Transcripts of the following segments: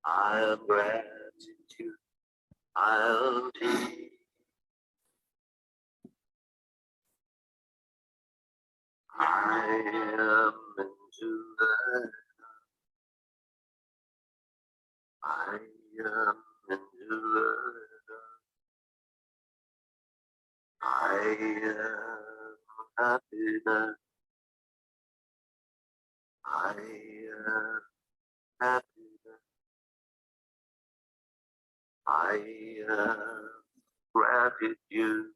I am gratitude. I am peace. I am into the. I am into the. I am happiness. I am happiness. I am gratitude.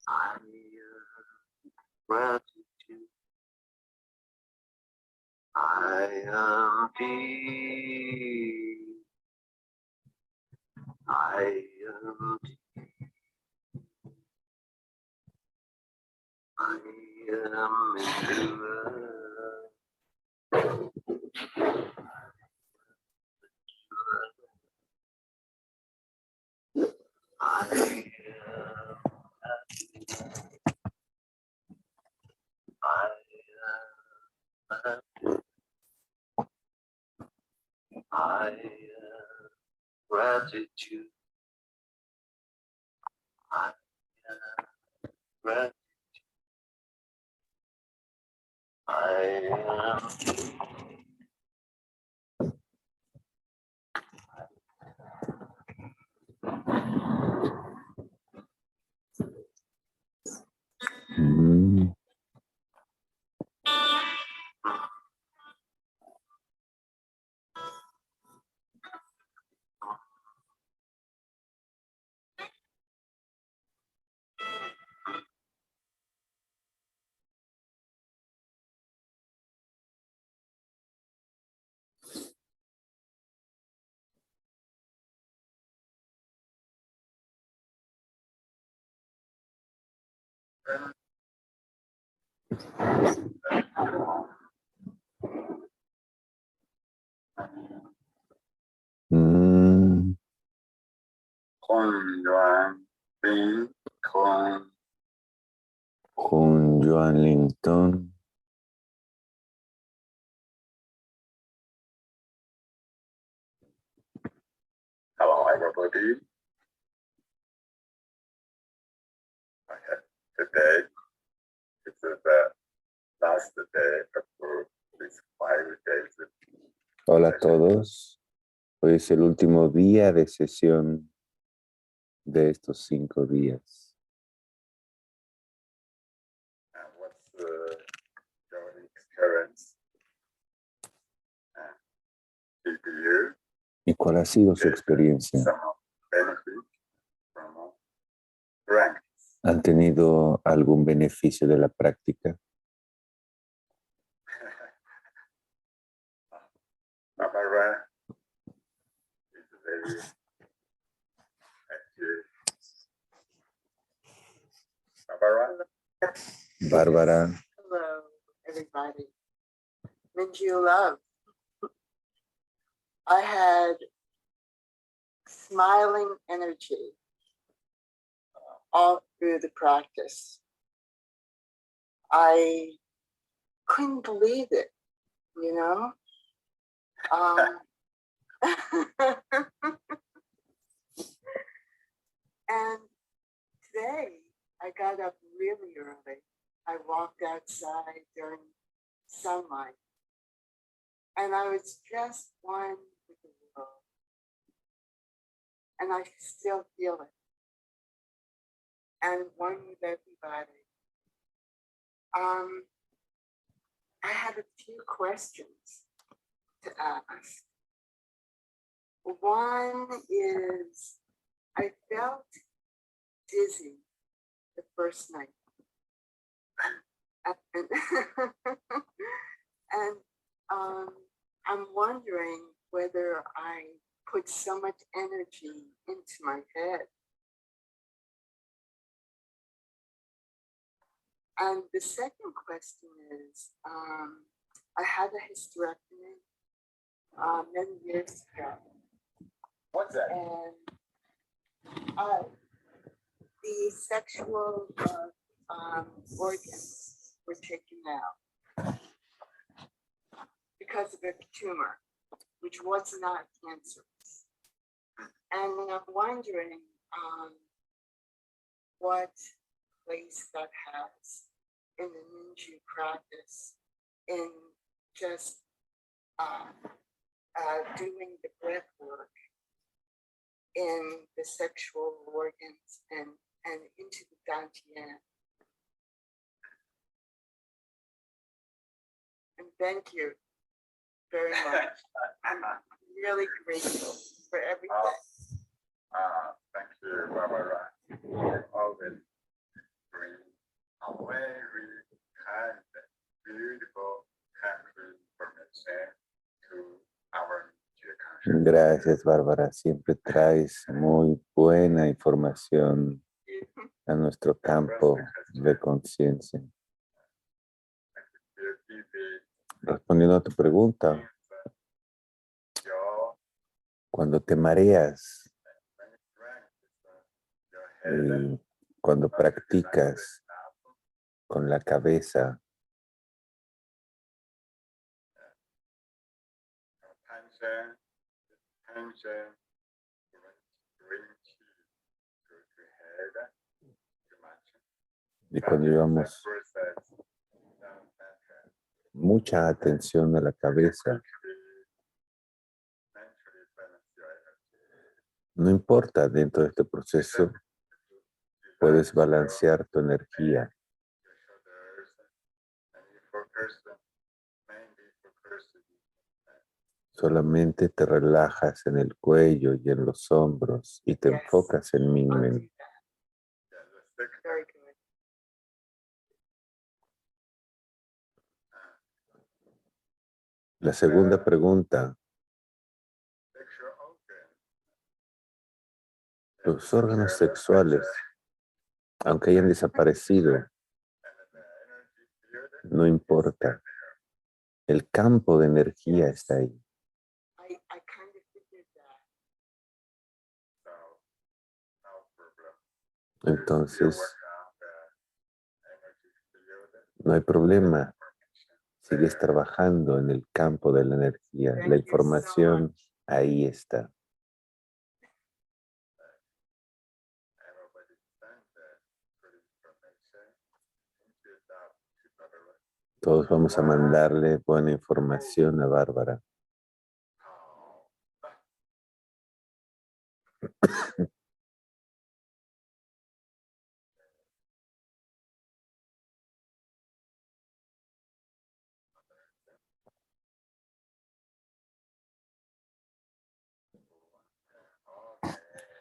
I am gratitude. I am peace. I am peace. I am into the. I am happy. I am happy. I am gratitude. I am gratitude. I am. Con Joan Linton. Hello, everybody. Today is the last day of these 5 days. Hola a todos. Hoy es el último día de sesión de estos 5 días. And what's your experience? Did you ¿Y cuál ha sido su experiencia? some benefit from practice? ¿Han tenido algún beneficio de la práctica? Barbara is very active. Bárbara. Hello, everybody. Mingjue love. I had smiling energy all through the practice. I couldn't believe it, you know? And today I got up really early. I walked outside during sunlight and I was just one with the world. And I still feel it. And one with everybody. I have a few questions to ask. One is, I felt dizzy the first night. And I'm wondering whether I put so much energy into my head. And the second question is, I had a hysterectomy many years ago. What's that? And the sexual organs were taken out. because of a tumor, which was not cancerous. And I'm wondering what place that has in the Mingjue practice in just doing the breath work in the sexual organs and into the dantian. And thank you very much. I'm really grateful for everything. Thank you, Barbara. You always bring a very kind, beautiful, happy information to our consciousness. Gracias, Bárbara. Siempre traes muy buena información a nuestro campo de conciencia. Respondiendo a tu pregunta, cuando te mareas y cuando practicas con la cabeza, y cuando llevamos mucha atención a la cabeza, no importa, dentro de este proceso puedes balancear tu energía. Solamente te relajas en el cuello y en los hombros y te enfocas en Mingjue. La segunda pregunta. Los órganos sexuales, aunque hayan desaparecido, no importa. El campo de energía está ahí. Entonces, no hay problema. Sigues trabajando en el campo de la energía. La información ahí está. Todos vamos a mandarle buena información a Bárbara.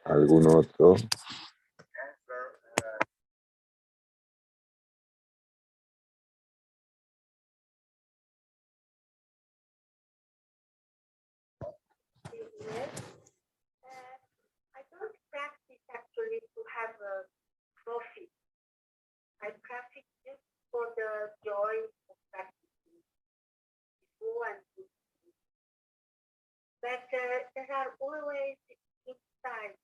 ¿Algún otro? I don't practice actually to have a profit. I practice just for the joy of practicing. But there are always insights.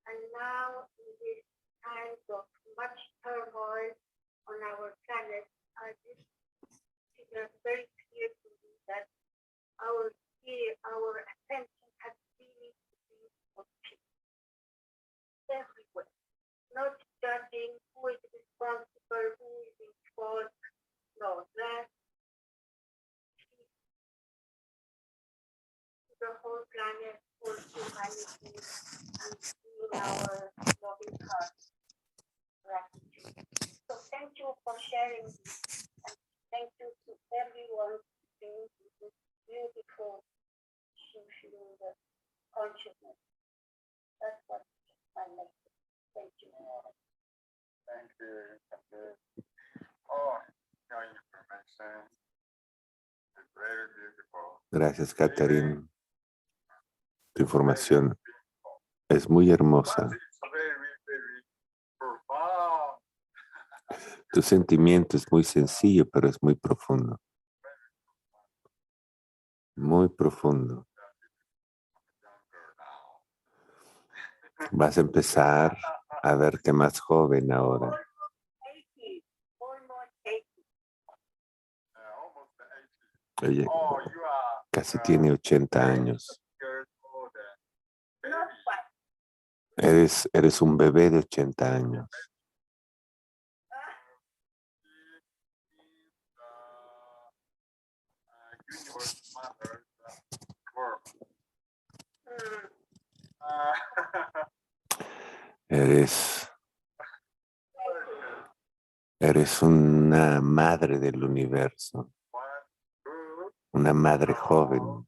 And now in this times of much turmoil on our planet, I just feel very clear to me that our attention has really to be on peace everywhere, not judging who is responsible, who is in fault. No, that peace to the whole planet, for humanity, and in our loving heart. Gratitude. So thank you for sharing this, and thank you to everyone being this beautiful shifting the consciousness. That's what I like. Thank you. Thank you. Oh, your information is very beautiful. Gracias, Catherine. Tu información es muy hermosa. Tu sentimiento es muy sencillo, pero es muy profundo. Muy profundo. Vas a empezar a verte más joven ahora. Almost 80. Ella Oh, you are casi tiene 80 años. years older. Not quite. Eres un bebé de 80 años. Universe mother world. Mm. Eres una madre del universo, una madre joven.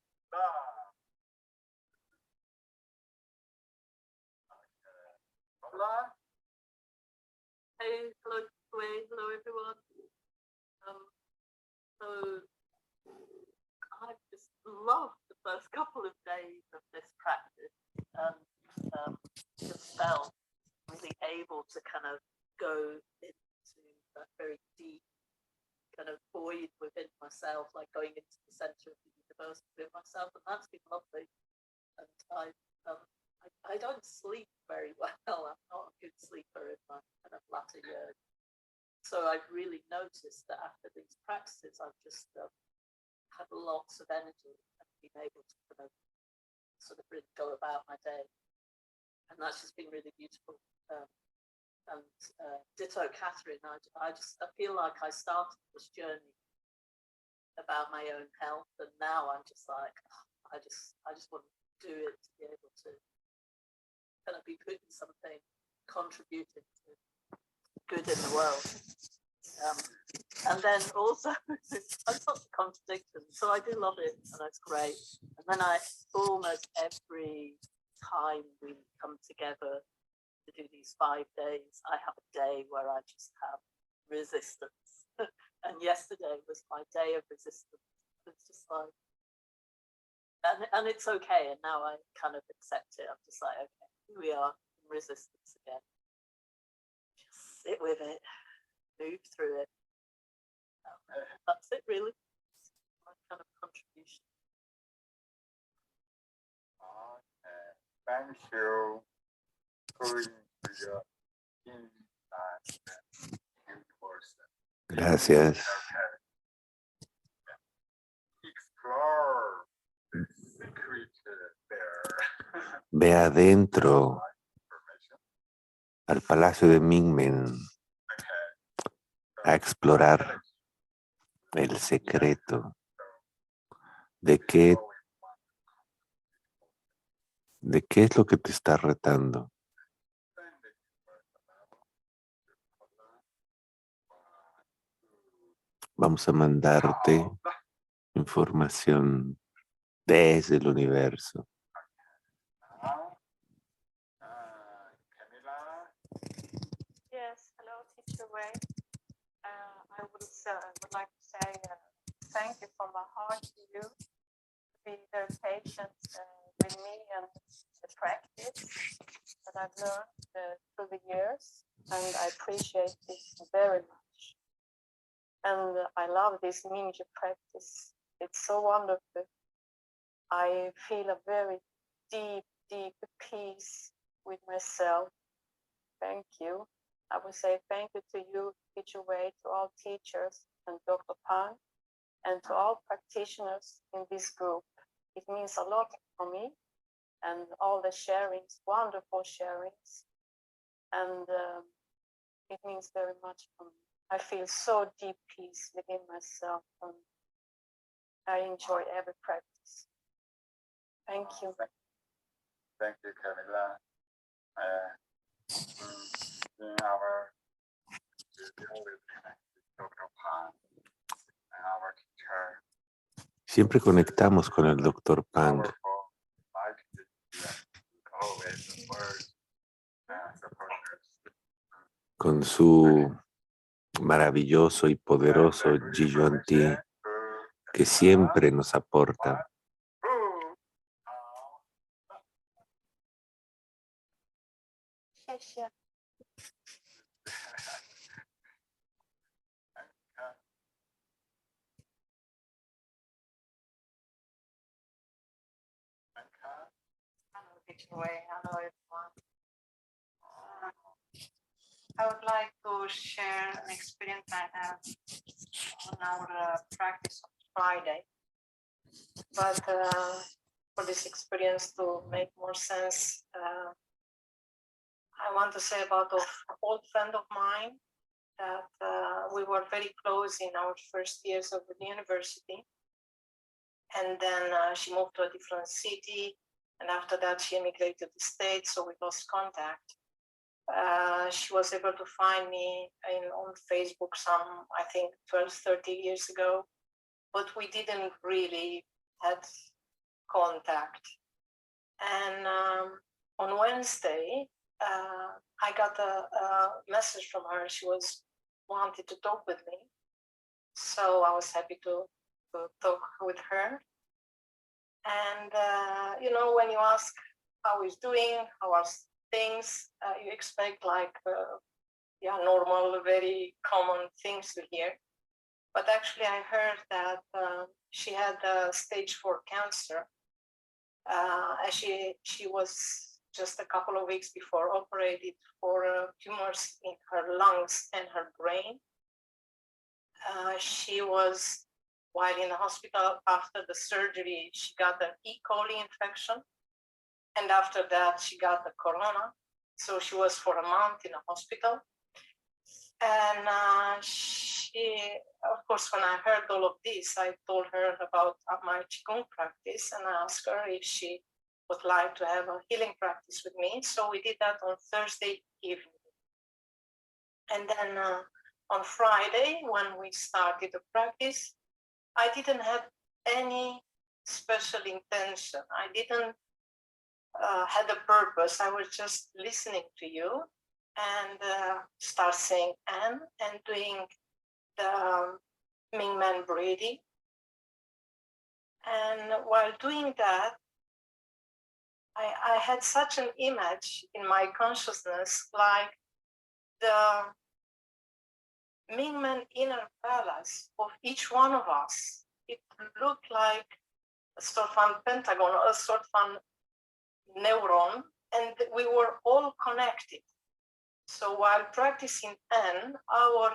Hey, hello everyone. So I just loved the first couple of days of this practice and just felt really able to kind of go into that very deep kind of void within myself, like going into the center of the universe within myself, and that's been lovely. And I don't sleep very well. I'm not a good sleeper in my kind of latter years. So I've really noticed that after these practices, I've just had lots of energy and been able to kind of sort of really go about my day. And that's just been really beautiful. Ditto Catherine, I feel like I started this journey about my own health, and now I'm just like, I just want to do it to be able to kind of be putting something, contributing to good in the world. And then also, I'm such a contradiction, so I do love it, and it's great. And then almost every time we come together to do these 5 days, I have a day where I just have resistance. And yesterday was my day of resistance. It's just like, and it's okay. And now I kind of accept it. I'm just like, okay, here we are in resistance again. Just sit with it, move through it. That's it, really. It's my kind of contribution. Thank you. Going to your universe. Gracias. Explore the secret there. Ve adentro al Palacio de Mingmen a explorar el secreto de qué es lo que te está retando. Vamos a mandarte información desde el universo. Yes, hello, Teacher Wei. I would like to say thank you from my heart to you to be very patient with me and the practice that I've learned through the years, and I appreciate this very much. And I love this Mingjue practice. It's so wonderful. I feel a very deep peace with myself. Thank you. I would say thank you to you, Teacher Wei, to all teachers and Dr. Pan, and to all practitioners in this group. It means a lot for me, and all the sharings, wonderful sharings, and it means very much for me. I feel so deep peace within myself, and I enjoy every practice. Thank you. Thank you, Camilla. In our Dr. Pan and our teacher, Siempre conectamos con el Dr. Pang, con su maravilloso y poderoso Jiyuan Ti, que siempre nos aporta. Hello, Teacher Wei. Hello, everyone. I would like to share an experience I had on our practice on Friday. but for this experience to make more sense, I want to say about an old friend of mine that we were very close in our first years of the university. And then she moved to a different city. And after that, she emigrated to the States, so we lost contact. She was able to find me on Facebook some, I think, 12, 30 years ago. But we didn't really had contact. And on Wednesday, I got a message from her. She wanted to talk with me. So I was happy to talk with her. And, you know, when you ask how he's doing, how are things, you expect like, normal, very common things to hear. But actually I heard that she had stage 4 cancer. She was just a couple of weeks before operated for tumors in her lungs and her brain. She was, while in the hospital after the surgery, she got an E. coli infection. And after that, she got the corona. So she was for a month in a hospital. And of course, when I heard all of this, I told her about my Qigong practice and I asked her if she would like to have a healing practice with me. So we did that on Thursday evening. And then on Friday, when we started the practice, I didn't have any special intention. I didn't had a purpose. I was just listening to you and start saying and doing the Mingmen breathing. And while doing that, I had such an image in my consciousness, like the Mingmen inner palace of each one of us. It looked like a sort of pentagon, a sort of neuron, and we were all connected. So while practicing N, our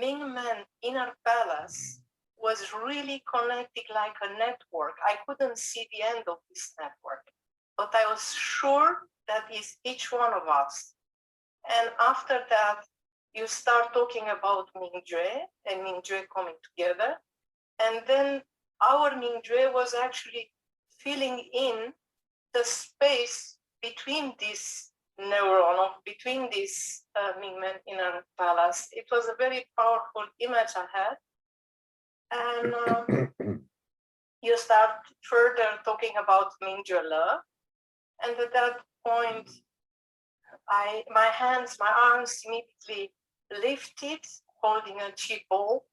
Mingmen inner palace was really connected like a network. I couldn't see the end of this network, but I was sure that is each one of us. And after that, you start talking about Mingjue and Mingjue coming together. And then our Mingjue was actually filling in the space between this neuron, between this Mingmen inner palace. It was a very powerful image I had. And you start further talking about Mingjue love. And at that point, my hands, my arms immediately lifted, holding a chi ball.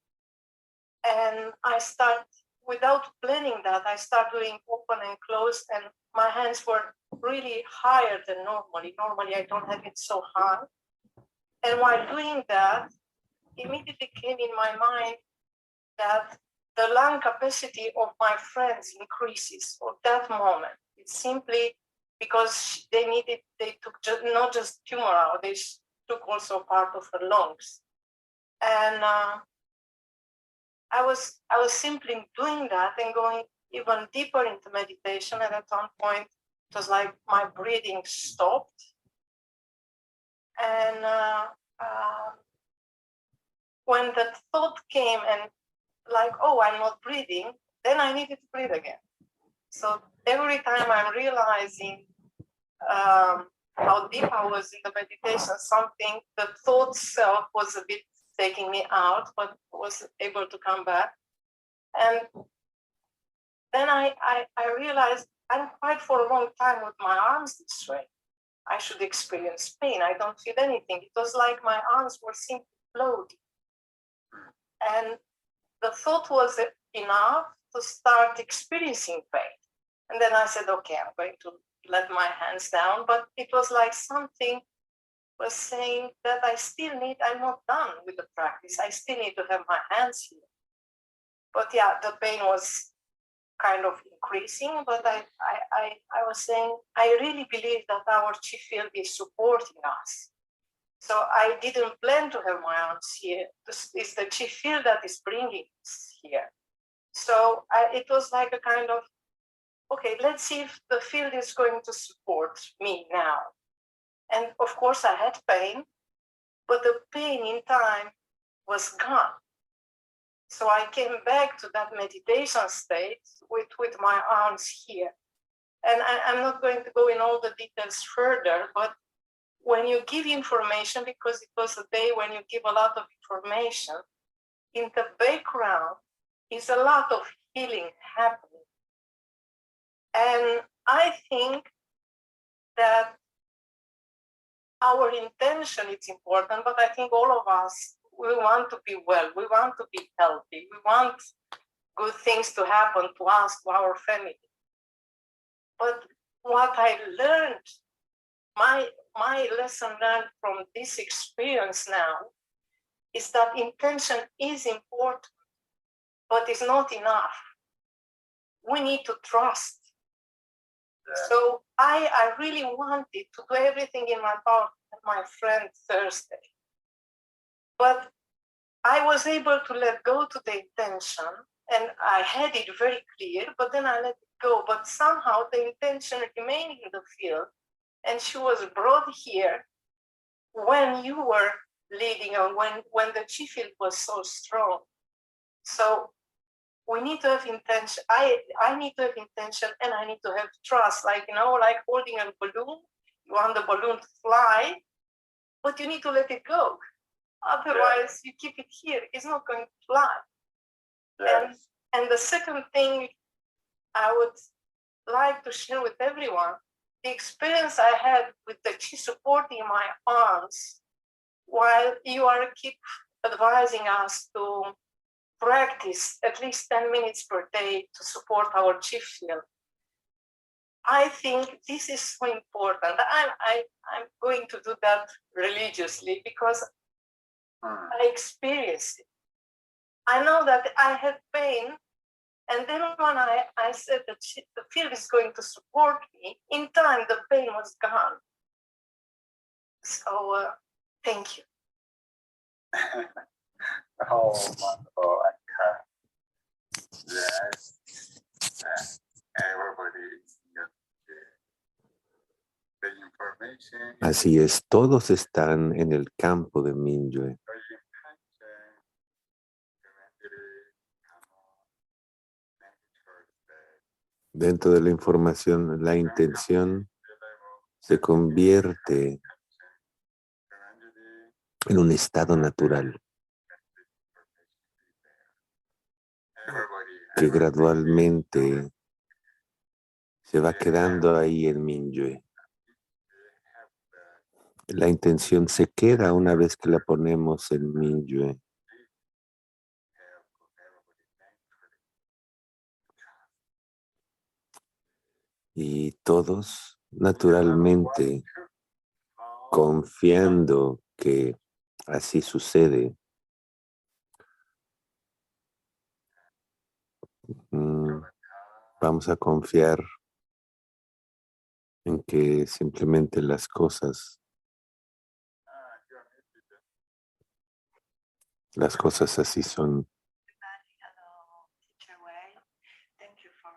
And I start, without planning that, I start doing open and close, and my hands were really higher than normally. Normally, I don't have it so high. And while doing that, immediately came in my mind that the lung capacity of my friends increases at that moment. It's simply because they took not just tumor out, they took also part of her lungs. And I was simply doing that and going even deeper into meditation. And at one point, it was like my breathing stopped. And when that thought came and like, oh, I'm not breathing, then I needed to breathe again. So every time I'm realizing how deep I was in the meditation, something, the thought self was a bit taking me out, but was able to come back. And then I realized I'm quite for a long time with my arms this way. I should experience pain. I don't feel anything. It was like my arms were simply floating. And the thought was enough to start experiencing pain. And then I said, okay, I'm going to let my hands down. But it was like something was saying that I'm not done with the practice. I still need to have my hands here. But yeah, the pain was kind of increasing, but I was saying, I really believe that our chi field is supporting us. So I didn't plan to have my arms here. This is the chi field that is bringing us here. So it was like a kind of, okay, let's see if the field is going to support me now. And of course I had pain, but the pain in time was gone. So I came back to that meditation state with my arms here. And I'm not going to go in all the details further, but when you give information, because it was a day when you give a lot of information, in the background is a lot of healing happening. And I think that our intention is important, but I think all of us, we want to be well, we want to be healthy, we want good things to happen to us, to our family. But what I learned, my lesson learned from this experience now, is that intention is important, but it's not enough. We need to trust. So I really wanted to do everything in my power with my friend Thursday. But I was able to let go to the intention, and I had it very clear, but then I let it go. But somehow the intention remained in the field, and she was brought here when you were leading and when the chi field was so strong. So we need to have intention. I need to have intention, and I need to have trust. Like, you know, like holding a balloon, you want the balloon to fly, but you need to let it go. Otherwise, you keep it here, it's not going to fly. Yes. And the second thing I would like to share with everyone, the experience I had with the chi supporting my arms, while you are keep advising us to practice at least 10 minutes per day to support our chi field. I think this is so important. I'm going to do that religiously because I experienced it. I know that I had pain, and then when I said that the field is going to support me, in time the pain was gone. So thank you. Oh, wonderful. Yes. Everybody is the information. Así es, todos están en el campo de Mingjue. Dentro de la información, la intención se convierte en un estado natural que gradualmente se va quedando ahí en Mingjue. La intención se queda una vez que la ponemos en Mingjue. Y todos, naturalmente, confiando que así sucede, vamos a confiar en que simplemente las cosas así son. Hello, Teacher Wei. Thank you for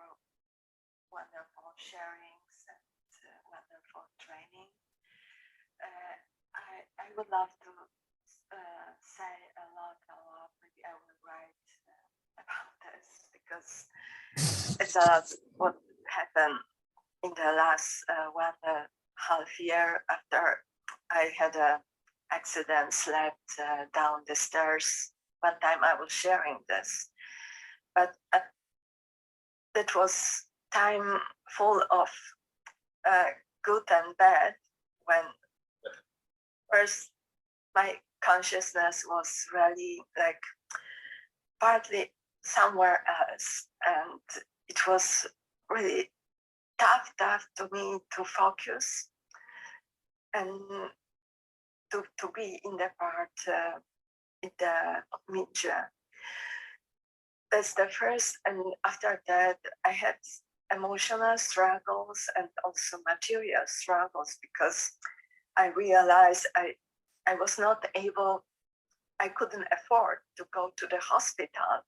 wonderful sharings and wonderful training. I would love to say a lot. Maybe I will write about this because it's a lot what happened in the last 1.5 years after I had a accident, slept down the stairs. One time I was sharing this, but it was time full of good and bad, when first my consciousness was really like partly somewhere else, and it was really tough to me to focus and to be in the part in the Mingjue. That's the first, and after that I had emotional struggles and also material struggles, because I realized I was not able, I couldn't afford to go to the hospital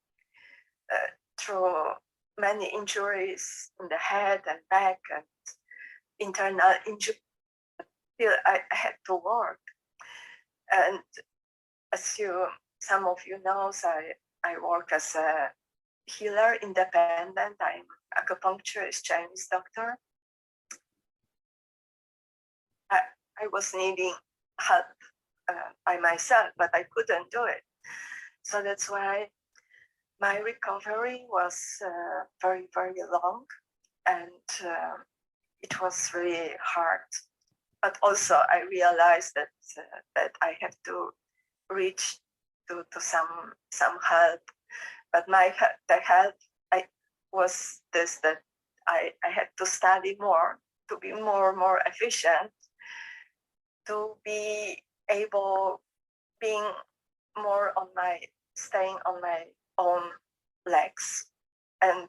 through many injuries in the head and back and internal injury. Still, I had to work. And as some of you know, I work as a healer, independent. I'm acupuncturist, Chinese doctor. I was needing help by myself, but I couldn't do it. So that's why my recovery was very, very long, and it was really hard. But also I realized that I have to reach to some help. But the help was this, that I had to study more, to be more efficient, to be able, being more staying on my own legs. And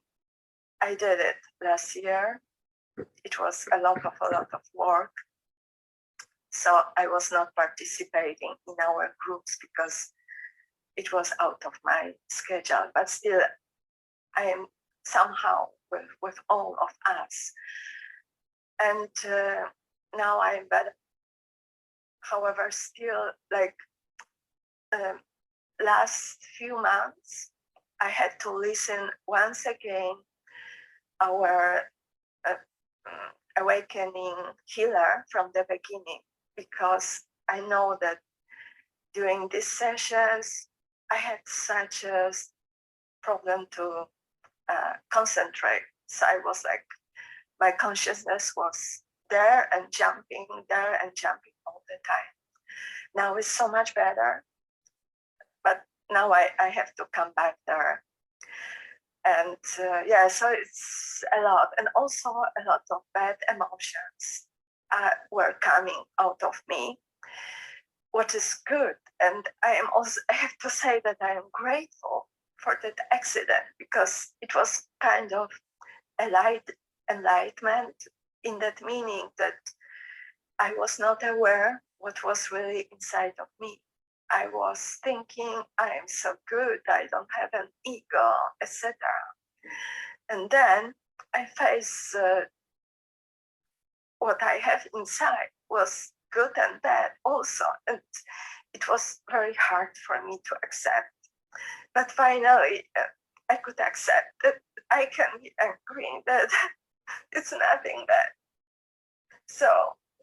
I did it last year. It was a lot of work. So I was not participating in our groups because it was out of my schedule, but still I am somehow with all of us. And now I'm better. However, still, like last few months, I had to listen once again our awakening healer from the beginning, because I know that during these sessions, I had such a problem to concentrate. So I was like, my consciousness was there and jumping all the time. Now it's so much better, but now I have to come back there. And yeah, so it's a lot. And also a lot of bad emotions were coming out of me, what is good. And I have to say that I am grateful for that accident, because it was kind of a light enlightenment, in that meaning that I was not aware what was really inside of me. I was thinking, I am so good, I don't have an ego, etc. And then I face what I have inside was good and bad also. And it was very hard for me to accept. But finally, I could accept that I can be angry that it's nothing bad. So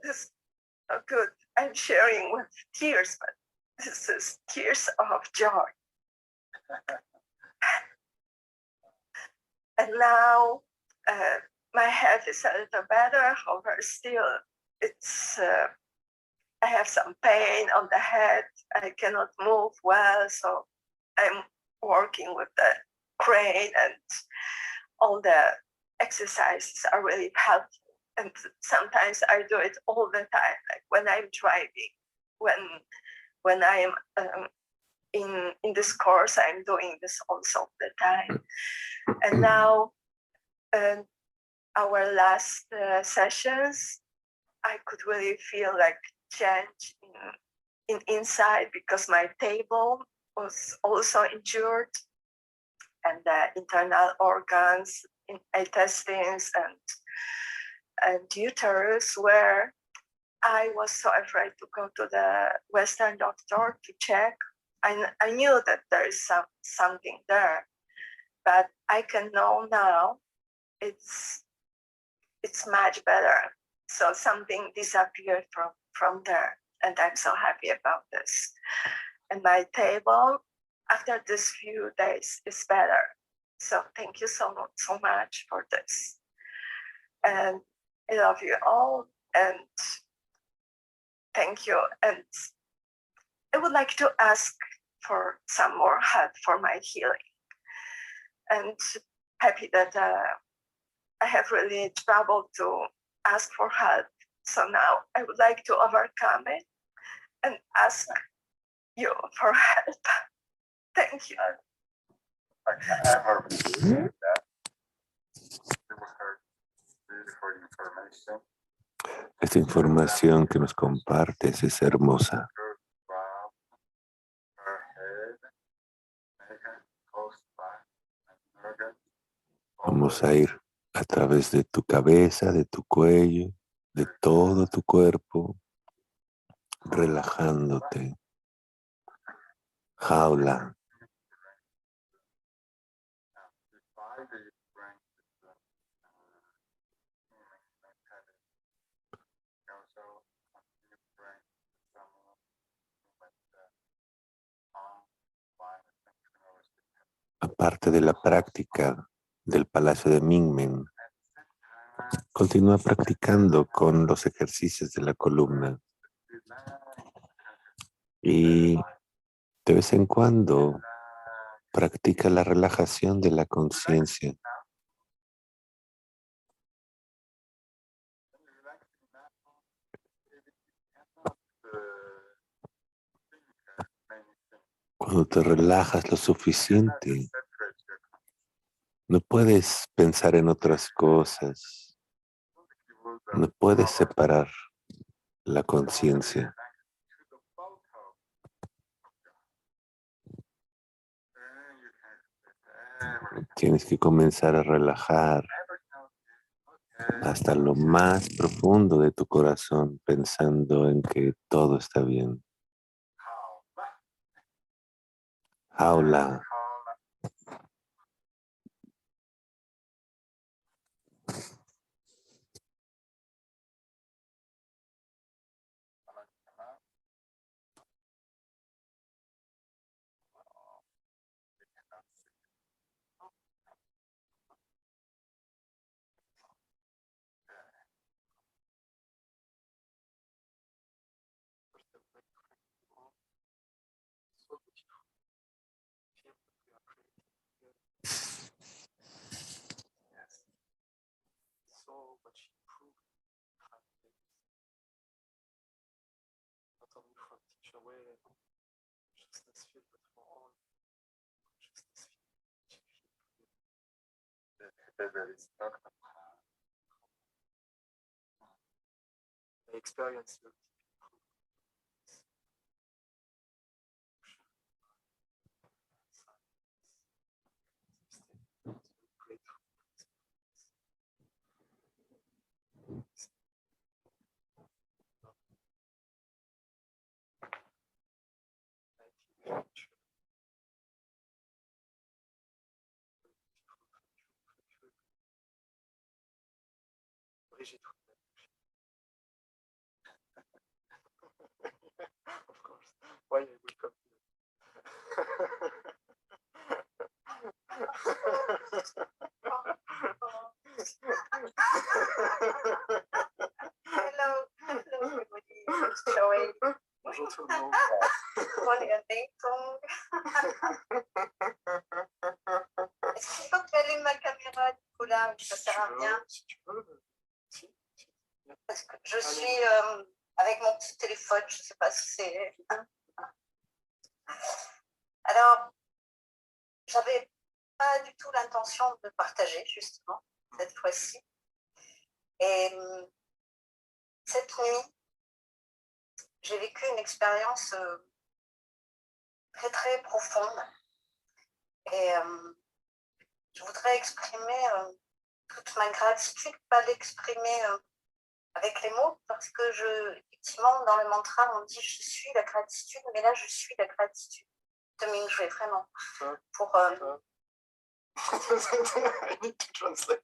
this is good. I'm sharing with tears, but this is tears of joy. And now my head is a little better. However, still it's I have some pain on the head. I cannot move well, so I'm working with the crane, and all the exercises are really helpful. And sometimes I do it all the time, like when I'm driving, when I am in this course, I'm doing this also all the time. And now our last sessions, I could really feel like change in inside, because my table was also injured, and the internal organs, intestines and uterus, where I was so afraid to go to the Western doctor to check. I knew that there is something there, but I can know now it's much better. So something disappeared from there, and I'm so happy about this. And my table, after this few days, is better. So thank you so much for this. And I love you all, and thank you. And I would like to ask for some more help for my healing. And happy that I have really trouble to ask for help. So now I would like to overcome it and ask you for help. Thank you. Esta información que nos compartes es hermosa. Vamos a ir a través de tu cabeza, de tu cuello, de todo tu cuerpo, relajándote. Jaula. Aparte de la práctica del Palacio de Mingmen, continúa practicando con los ejercicios de la columna y de vez en cuando practica la relajación de la conciencia. Cuando te relajas lo suficiente, no puedes pensar en otras cosas, no puedes separar la conciencia. Tienes que comenzar a relajar hasta lo más profundo de tu corazón, pensando en que todo está bien. Jaula. Experience of course. Why I will come Hello, everybody. Joey. Bonjour tout le monde. Morning and Dayton. Est-ce qu'il faut que tu allumes ma caméra, Nicolas? Ça sert à rien. Si tu veux. Si. Parce que je suis avec mon petit téléphone, je ne sais pas si c'est. Alors, j'avais pas du tout l'intention de partager, justement, cette fois-ci. Et cette nuit, j'ai vécu une expérience très, très profonde. Et je voudrais exprimer toute ma gratitude, pas l'exprimer avec les mots, parce que effectivement, dans le mantra, on dit je suis la gratitude, mais là, je suis la gratitude de Mingjue, vraiment. Pour. I need to translate.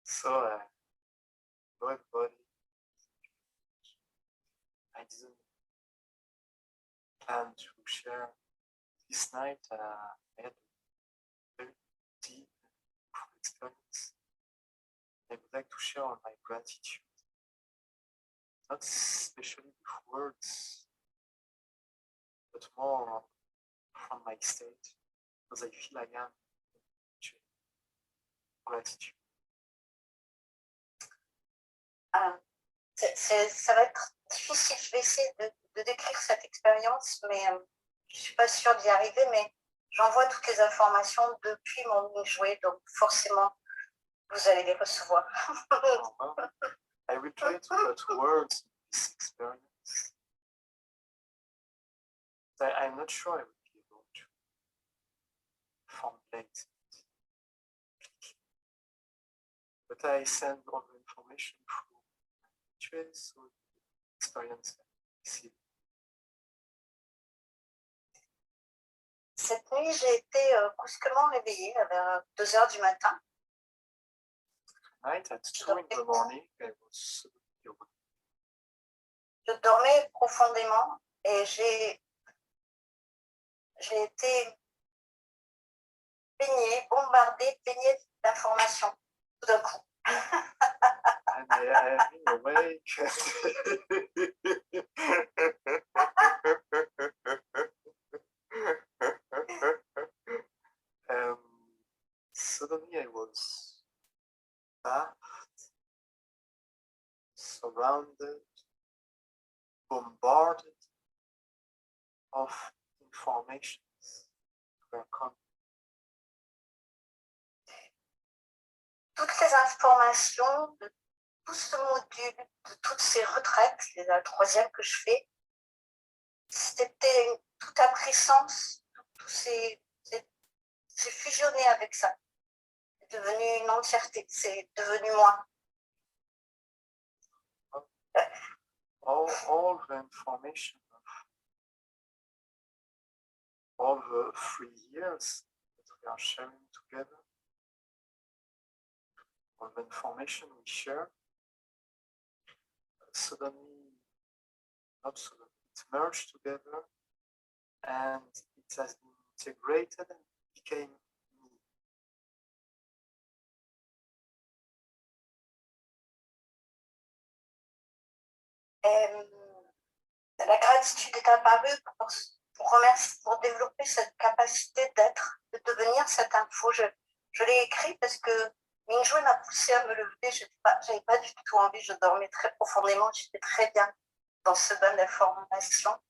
So, hello everybody. I didn't plan to share this night. I had a very deep experience. I would like to share my gratitude, not especially with words, but more from my state, because I feel I am gratitude. Ça va être difficile, je vais essayer de décrire cette expérience, mais je ne suis pas sûre d'y arriver, mais j'envoie toutes les informations depuis mon Mingjue, donc forcément, vous allez les recevoir. I will try to put words in this experience. I'm not sure I would be able to formulate it, but I send all the information through Mingjue, so the experience I see. Cette nuit, j'ai été brusquement réveillée vers 2 heures du matin. Night at 2 in the morning, I was awake. Je dormais profondément et j'ai été bombardée d'informations tout d'un coup. And I have been awake. Suddenly I was bathed, surrounded, bombarded of informations that were coming. Toutes ces informations de tout ce module, de toutes ces retraites, c'est la 3e que je fais, tout a pris sens, tout s'est fusionné avec ça. C'est devenu une entièreté, c'est devenu moi. All the information of all the 3 years that we are sharing together, all the information we share, not suddenly, it merged together and it has been integrated and became me. La gratitude est apparue pour développer cette capacité d'être, de devenir cette info. Je l'ai écrit parce que Mingjue m'a poussé à me lever. Je n'avais pas du tout envie, je dormais très profondément, j'étais très bien dans ce bain d'information.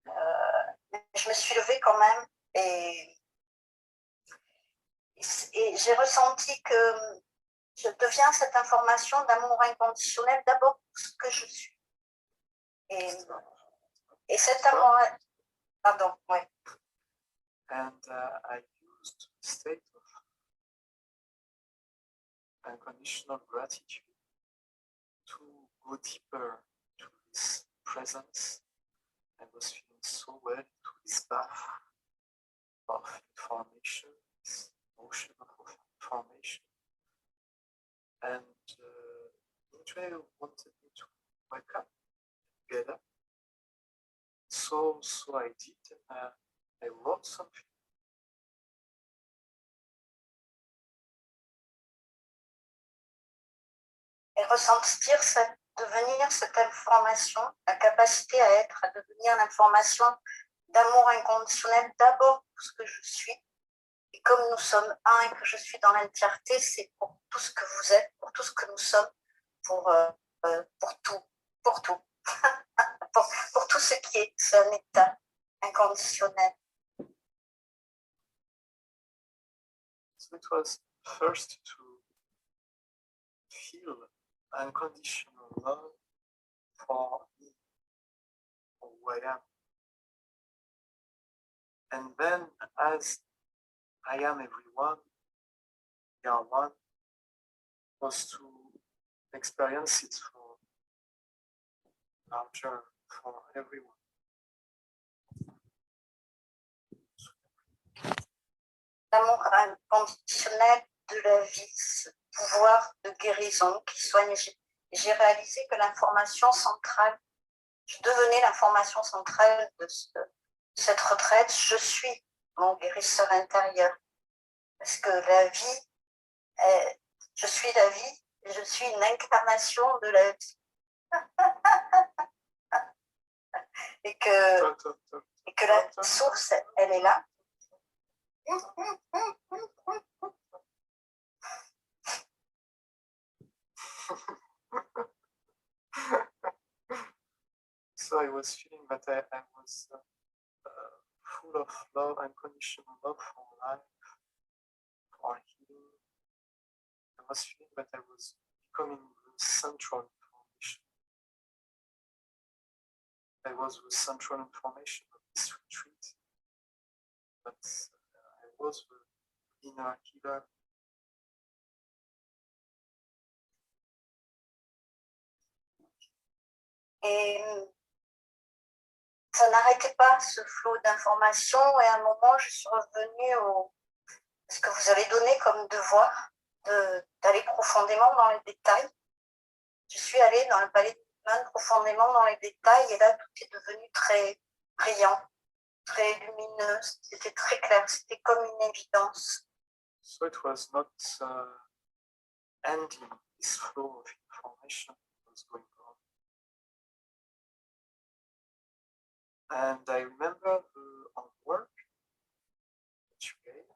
Je me suis levée quand même et j'ai ressenti que je deviens cette information d'amour inconditionnel d'abord pour ce que je suis. Et cet amour, pardon, ouais. And I used the state of unconditional gratitude to go deeper to this presence. I was feeling so well into this bath of information, this ocean of information. And Mingjue wanted me to wake up together. So I did, and I wrote something. Et ressentir devenir cette information, la capacité à être, à devenir l'information d'amour inconditionnel d'abord pour ce que je suis. Et comme nous sommes un et que je suis dans l'entièreté, c'est pour tout ce que vous êtes, pour tout ce que nous sommes, pour tout, pour tout. pour tout ce qui est, c'est un état inconditionnel. So it was first to feel unconditional love for me, for who I am. And then as I am everyone, we are one, was to experience it for larger, for everyone. L'amour inconditionnel de la vie, ce pouvoir de guérison qui soigne. J'ai réalisé que l'information centrale, je devenais l'information centrale de cette retraite. Je suis mon guérisseur intérieur. Parce que la vie, je suis la vie, et je suis une incarnation de la vie. et que la source, elle est là. So I was feeling that I was full of love, unconditional love for life, for healing. I was feeling that I was becoming the central information. I was the central information of this retreat, but I was the inner healer. Et ça n'arrêtait pas, ce flot d'informations. Et à un moment, je suis revenue au ce que vous avez donné comme devoir, d'aller profondément dans les détails. Je suis allée dans le palais de Mingjue profondément dans les détails. Et là, tout est devenu très brillant, très lumineux. C'était très clair. C'était comme une évidence. So it was not ending this flow of information that was going on. And I remember the homework that you gave,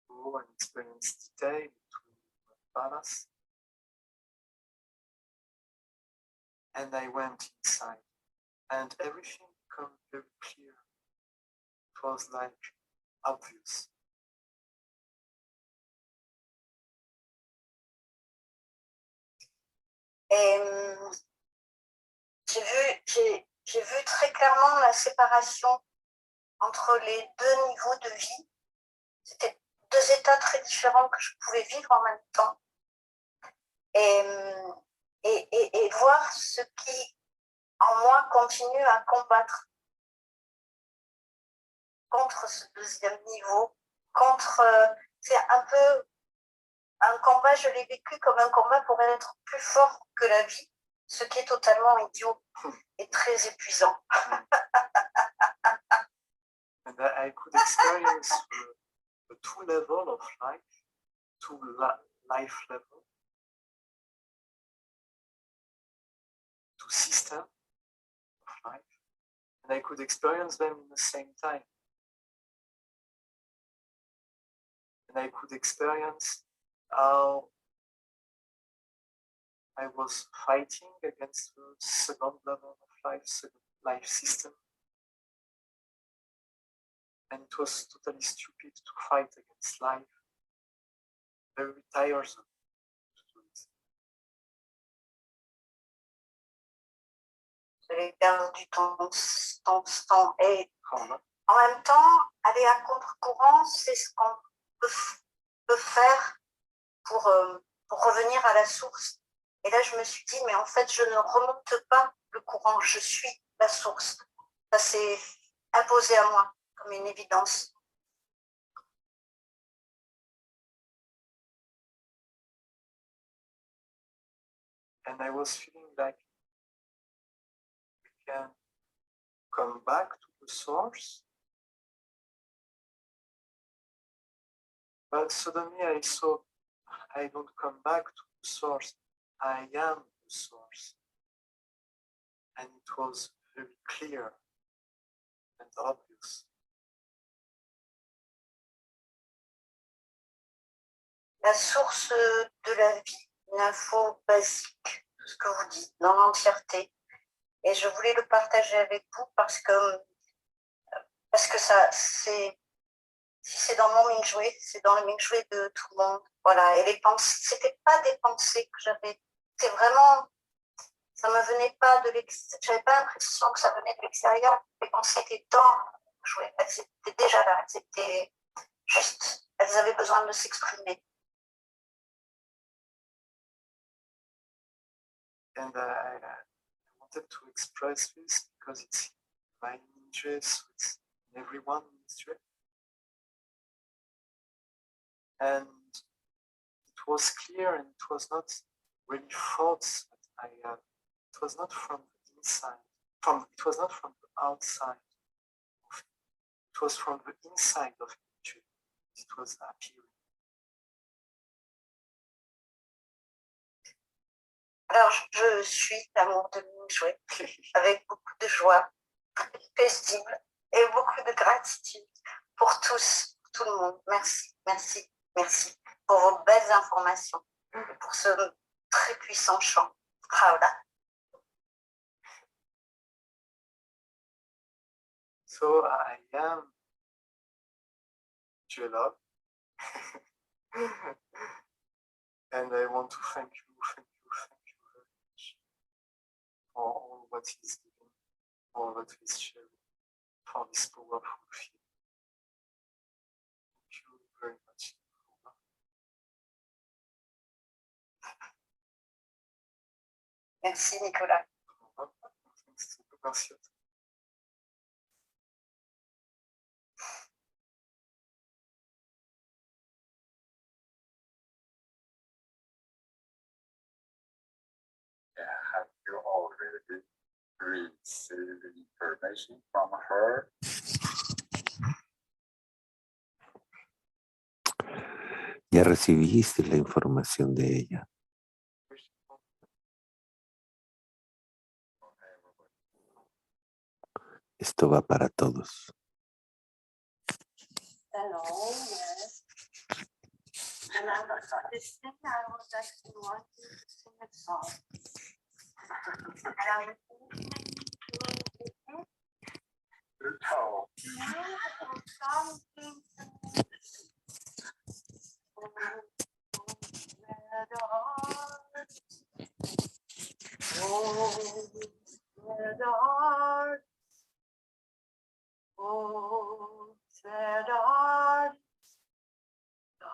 go and experience detail between the palace. And I went inside, and everything became very clear. It was like obvious. Et j'ai vu très clairement la séparation entre les deux niveaux de vie. C'était deux états très différents que je pouvais vivre en même temps. Et voir ce qui, en moi, continue à combattre contre ce deuxième niveau, c'est un peu un combat, je l'ai vécu comme un combat pour être plus fort que la vie, ce qui est totalement idiot et très épuisant. And I could experience the two levels of life, life level, two systems of life, and I could experience them in the same time. And I could experience how I was fighting against the second level of life, second life system. And it was totally stupid to fight against life. Very tiresome to do it. J'ai perdu ton et en même temps, aller à contre-courant, c'est ce qu'on peut faire pour revenir à la source. Et là, je me suis dit, mais en fait, je ne remonte pas le courant, je suis la source. Ça s'est imposé à moi comme une évidence. And I was feeling like we can come back to the source. But suddenly I saw I don't come back to the source. I am the source. And it was very clear and obvious. La source de la vie, une info basique, tout ce que vous dites, dans l'entièreté. Et je voulais le partager avec vous parce que ça, si c'est dans mon Mingjue, c'est dans le Mingjue de tout le monde. Voilà. Et les pensées, c'était pas des pensées que j'avais. C'est vraiment, ça me venait pas de l'extérieur. J'avais pas l'impression que ça venait de l'extérieur. Les pensées étaient dans le Mingjue. Elles étaient déjà là. Elles étaient juste, elles avaient besoin de s'exprimer. And I wanted to express this because it's my Mingjue, so it's in everyone's Mingjue. And it was clear, and it was not really thoughts that I had. It was not from the inside. It was not from the outside. It was from the inside of Mingjue. It was appearing. Alors, je suis l'amour de Mingjue avec beaucoup de joie, paisible et beaucoup de gratitude pour tous, pour tout le monde. Merci, merci, merci pour vos belles informations et pour ce très puissant chant. Raoula. So I am Love. And I want to thank you very much for all what he's doing, all what he's sharing. for this powerful feeling. Thank you very much. Merci Nicolas. Merci. Have you already received information from her? Ya recibiste la información de ella. Esto va para todos. Hello, yes. And this thing I was actually wanting to sing a song. And I was thinking, Oh, something the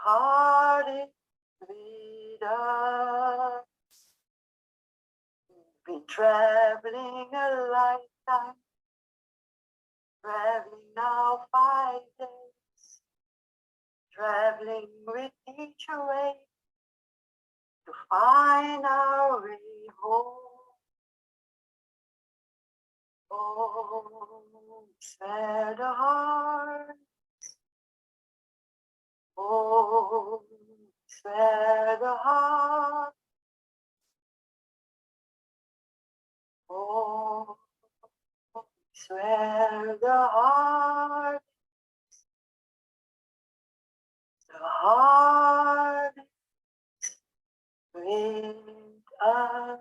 heart is freedom. Been traveling a lifetime, traveling now 5 days, traveling with each way to find our way home. Oh, sad heart. Oh, sad heart. Oh, swear the heart with us.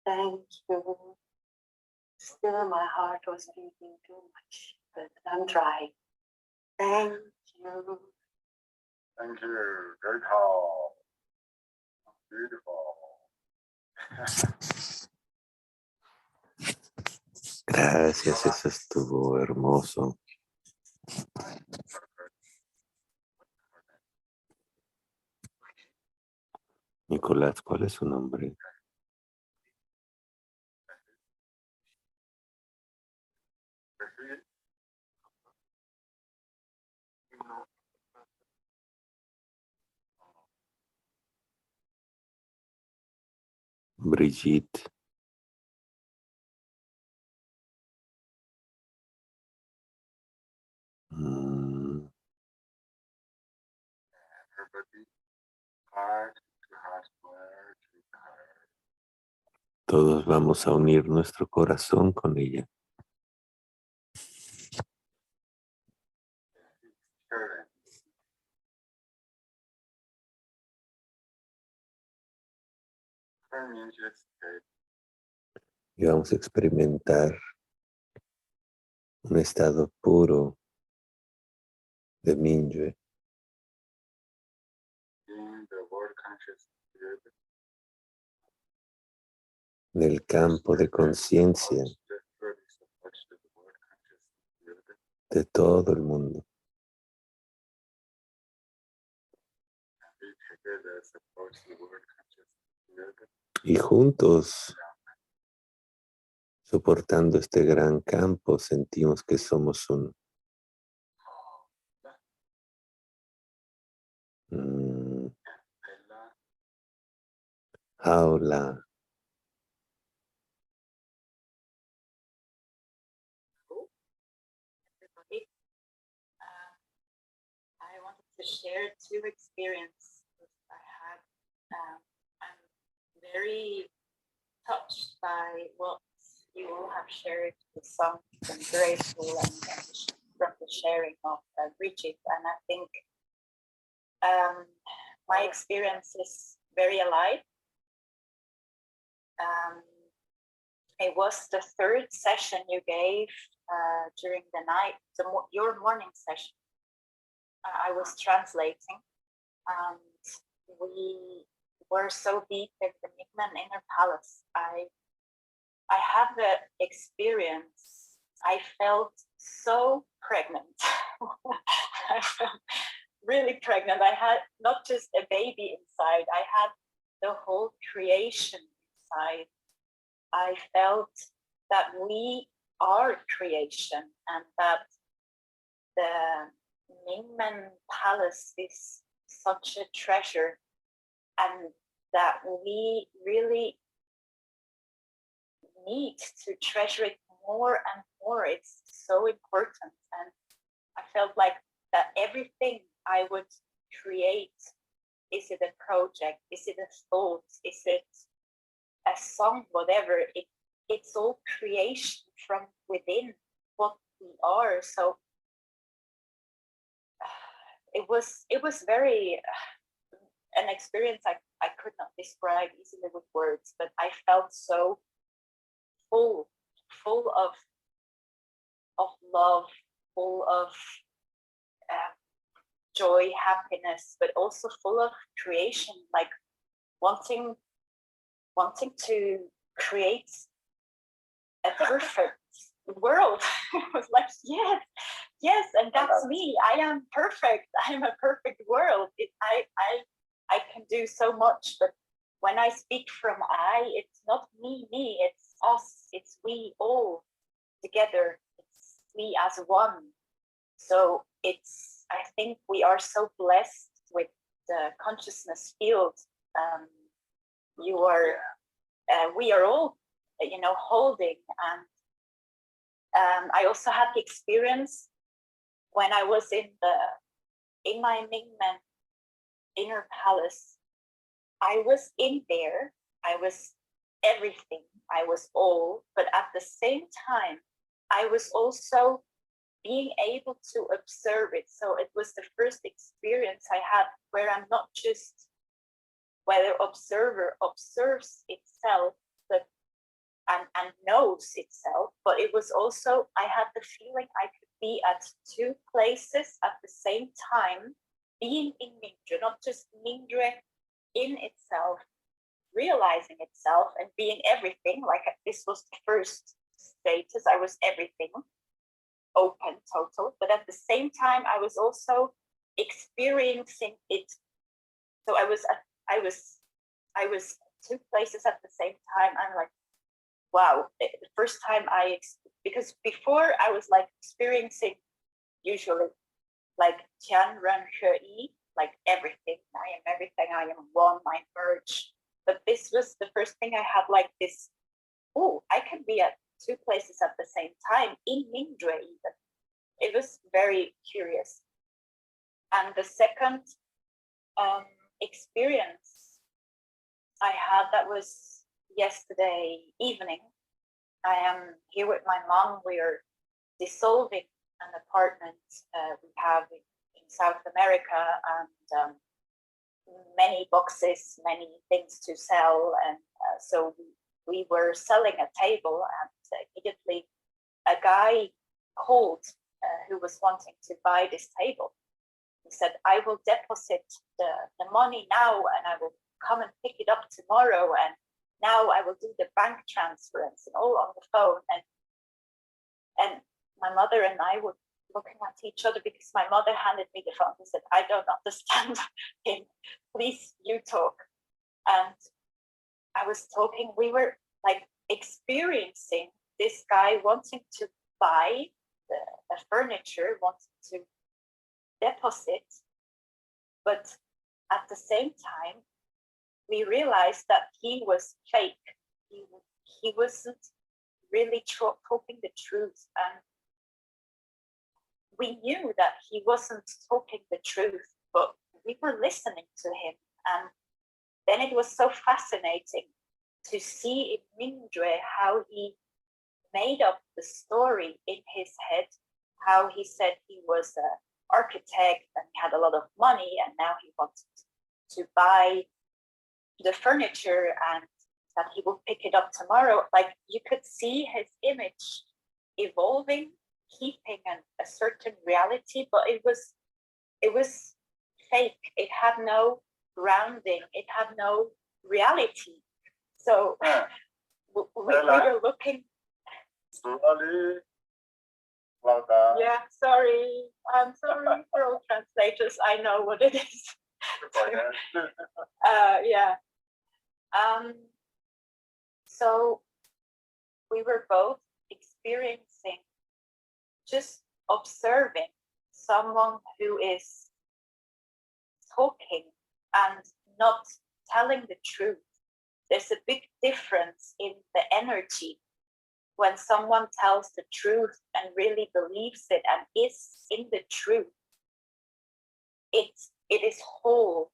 Thank you. Still, my heart was beating too much, but I'm trying. Thank you. thank you. Very tall. Beautiful. Gracias, eso estuvo hermoso. Nicolás, ¿cuál es su nombre? Brigitte. Everybody, heart to heart, word to heart. Todos vamos a unir nuestro corazón con ella. Sure. Y vamos a experimentar un estado puro de Mingjue. In the world conscious field, Del campo de conciencia de todo el mundo. Y juntos, soportando este gran campo, sentimos que somos uno. Jaula. Everybody. I wanted to share 2 experiences I had. I'm very touched by what you all have shared, the songs and grateful and from the sharing of Bridget. And I think my experience is very alive. It was the 3rd session you gave during the night, your morning session. I was translating, and we were so deep in the Mingjue inner palace. I I have the experience. I felt so pregnant. I felt really pregnant. I had not just a baby inside, I had the whole creation inside. I felt that we are creation and that the Mingmen Palace is such a treasure and that we really need to treasure it more and more. It's so important. And I felt like that everything I would create, is it a project, is it a thought, is it a song, whatever, it's all creation from within what we are. So it was very an experience I could not describe easily with words, but I felt so full of love, full of joy, happiness, but also full of creation, like wanting to create a perfect world. It was like, yes, and that's me. I am perfect. I am a perfect world. I can do so much, but when I speak from I, it's not me, it's us, it's we all together. It's we as one. So I think we are so blessed with the consciousness field. We are all, holding. And I also had the experience when I was in my Mingmen inner palace. I was in there. I was everything. I was all. But at the same time, I was also being able to observe it. So it was the first experience I had where I'm not just whether observer observes itself, but and knows itself, but it was also, I had the feeling I could be at two places at the same time, being in Mingjue, not just Mingjue in itself, realizing itself and being everything. Like this was the first status, I was everything, open, total, but at the same time I was also experiencing it. So I was two places at the same time. I'm like, wow, the first time because before I was like experiencing usually like Tian Ren He, like everything, I am everything, I am one, I merge. But this was the first thing I had like this, oh, I can be at two places at the same time in Mingjue even. It was very curious. And the second experience I had, that was yesterday evening. I am here with my mom. We are dissolving an apartment we have in South America, and many boxes, many things to sell. And so we were selling a table, and immediately a guy called who was wanting to buy this table. He said, I will deposit the money now, and I will come and pick it up tomorrow, and now I will do the bank transference, and all on the phone. And my mother and I were looking at each other because my mother handed me the phone and said, I don't understand him, please you talk. And I was talking, we were like experiencing this guy wanting to buy the furniture, wanting to deposit, but at the same time we realized that he was fake. He wasn't really talking the truth, and we knew that he wasn't talking the truth, but we were listening to him. And then it was so fascinating to see in Mingjue how he made up the story in his head, how he said he was an architect and had a lot of money, and now he wanted to buy the furniture and that he will pick it up tomorrow. Like you could see his image evolving, keeping a certain reality, but it was fake. It had no grounding. It had no reality. So we were looking. Slowly. Well done. Yeah, sorry. I'm sorry for all translators. I know what it is. Yeah. So we were both experiencing, just observing someone who is talking and not telling the truth. There's a big difference in the energy when someone tells the truth and really believes it and is in the truth. It is whole.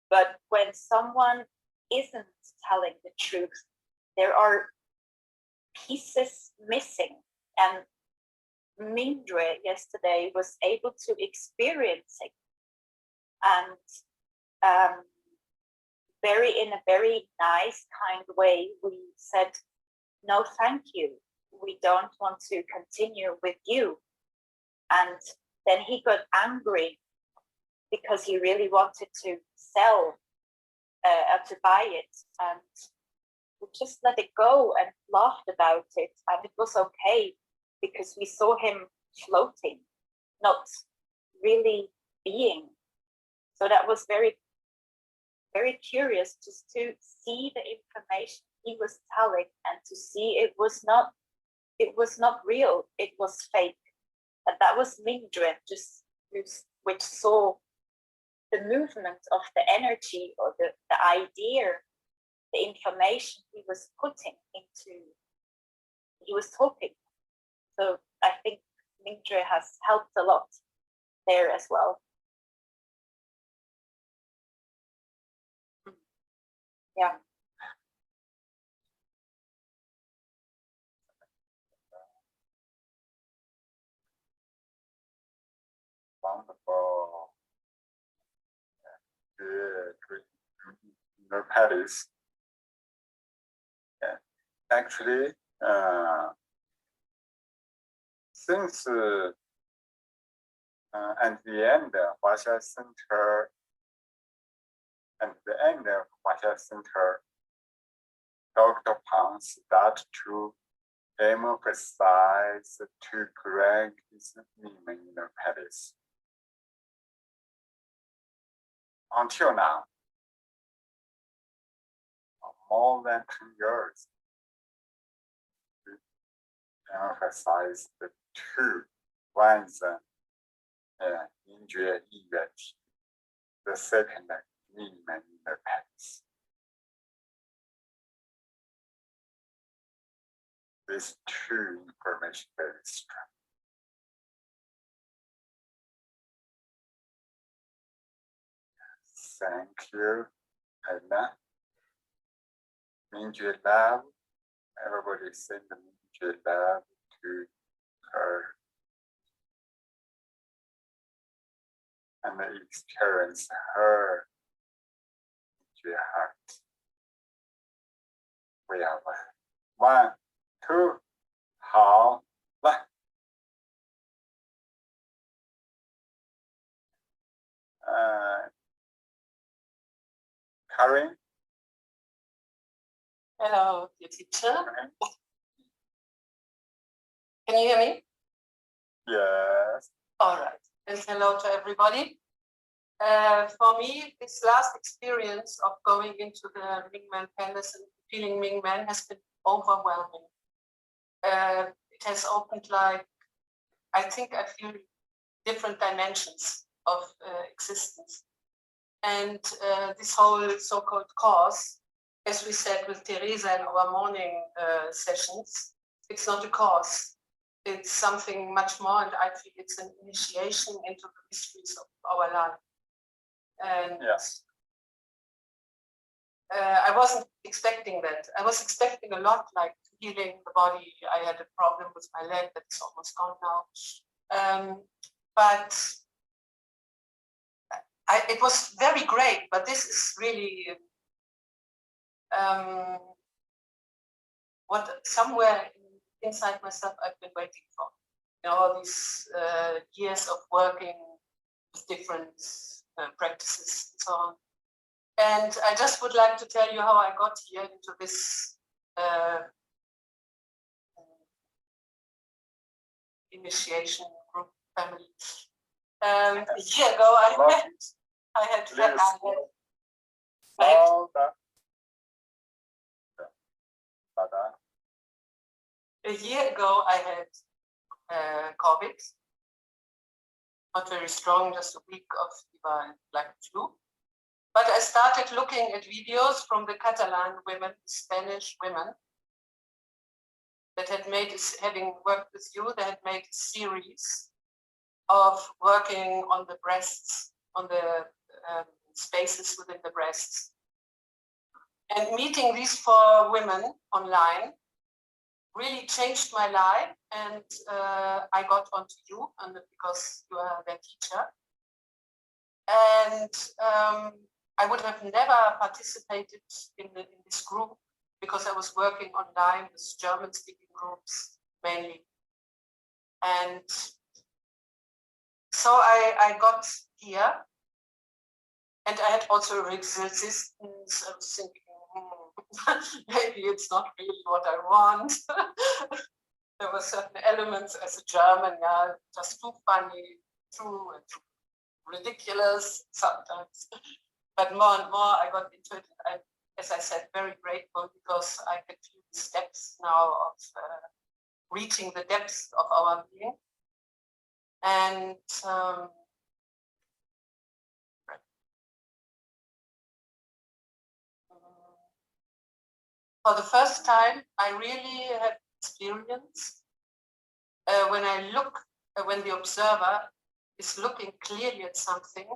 But when someone isn't telling the truth, there are pieces missing. And Mingjue yesterday was able to experience it. And in a very nice, kind way, we said, no, thank you. We don't want to continue with you. And then he got angry because he really wanted to sell, to buy it. And we just let it go and laughed about it. And it was okay because we saw him floating, not really being. So that was very, very curious just to see the information he was telling and to see it was not real, it was fake. And that was Mingjue, which saw the movement of the energy or the idea, the information he was putting into, he was talking. So I think Mingjue has helped a lot there as well. Yeah. Wonderful. Good. No Paris. Yeah. Actually, since at the end of Huaxia Center, Dr. Pang started to emphasize to practice Mingmen inner Paris. Until now, more than 2 years, we emphasize the two. One is Mingjue Yiyuan, the second Mingmen inner Paris. These two information very strong. Thank you, Anna. Mingjue love. Everybody send the Mingjue love to her. And experience her Mingjue heart. We are one, two, 好，来。Karen. Hello, dear teacher. Can you hear me? Yes. All right. And hello to everybody. For me, this last experience of going into the Mingmen Palace and feeling Mingmen has been overwhelming. It has opened, like, I think I feel different dimensions of existence. And this whole so-called cause, as we said with Teresa in our morning sessions, it's not a cause. It's something much more, and I feel it's an initiation into the mysteries of our life. And yes. I wasn't expecting that. I was expecting a lot, like healing the body. I had a problem with my leg that's almost gone now. But it was very great, but this is really what somewhere inside myself I've been waiting for. You know, all these years of working with different practices and so on. And I just would like to tell you how I got here into this initiation group family. A year ago, I had COVID, not very strong, just a week of fever and like flu. But I started looking at videos from the Catalan women, Spanish women, that had made, having worked with you, they had made a series of working on the breasts, on the spaces within the breasts. And meeting these 4 women online really changed my life, and I got onto you, and because you are their teacher. And I would have never participated in this group because I was working online with German-speaking groups mainly. And so I got here, and I had also resistance. I was thinking, maybe it's not really what I want. There were certain elements as a German, yeah, just too funny, too ridiculous sometimes. But more and more I got into it. And as I said, very grateful because I can feel the steps now of reaching the depths of our being. And for the first time, I really had experience when the observer is looking clearly at something.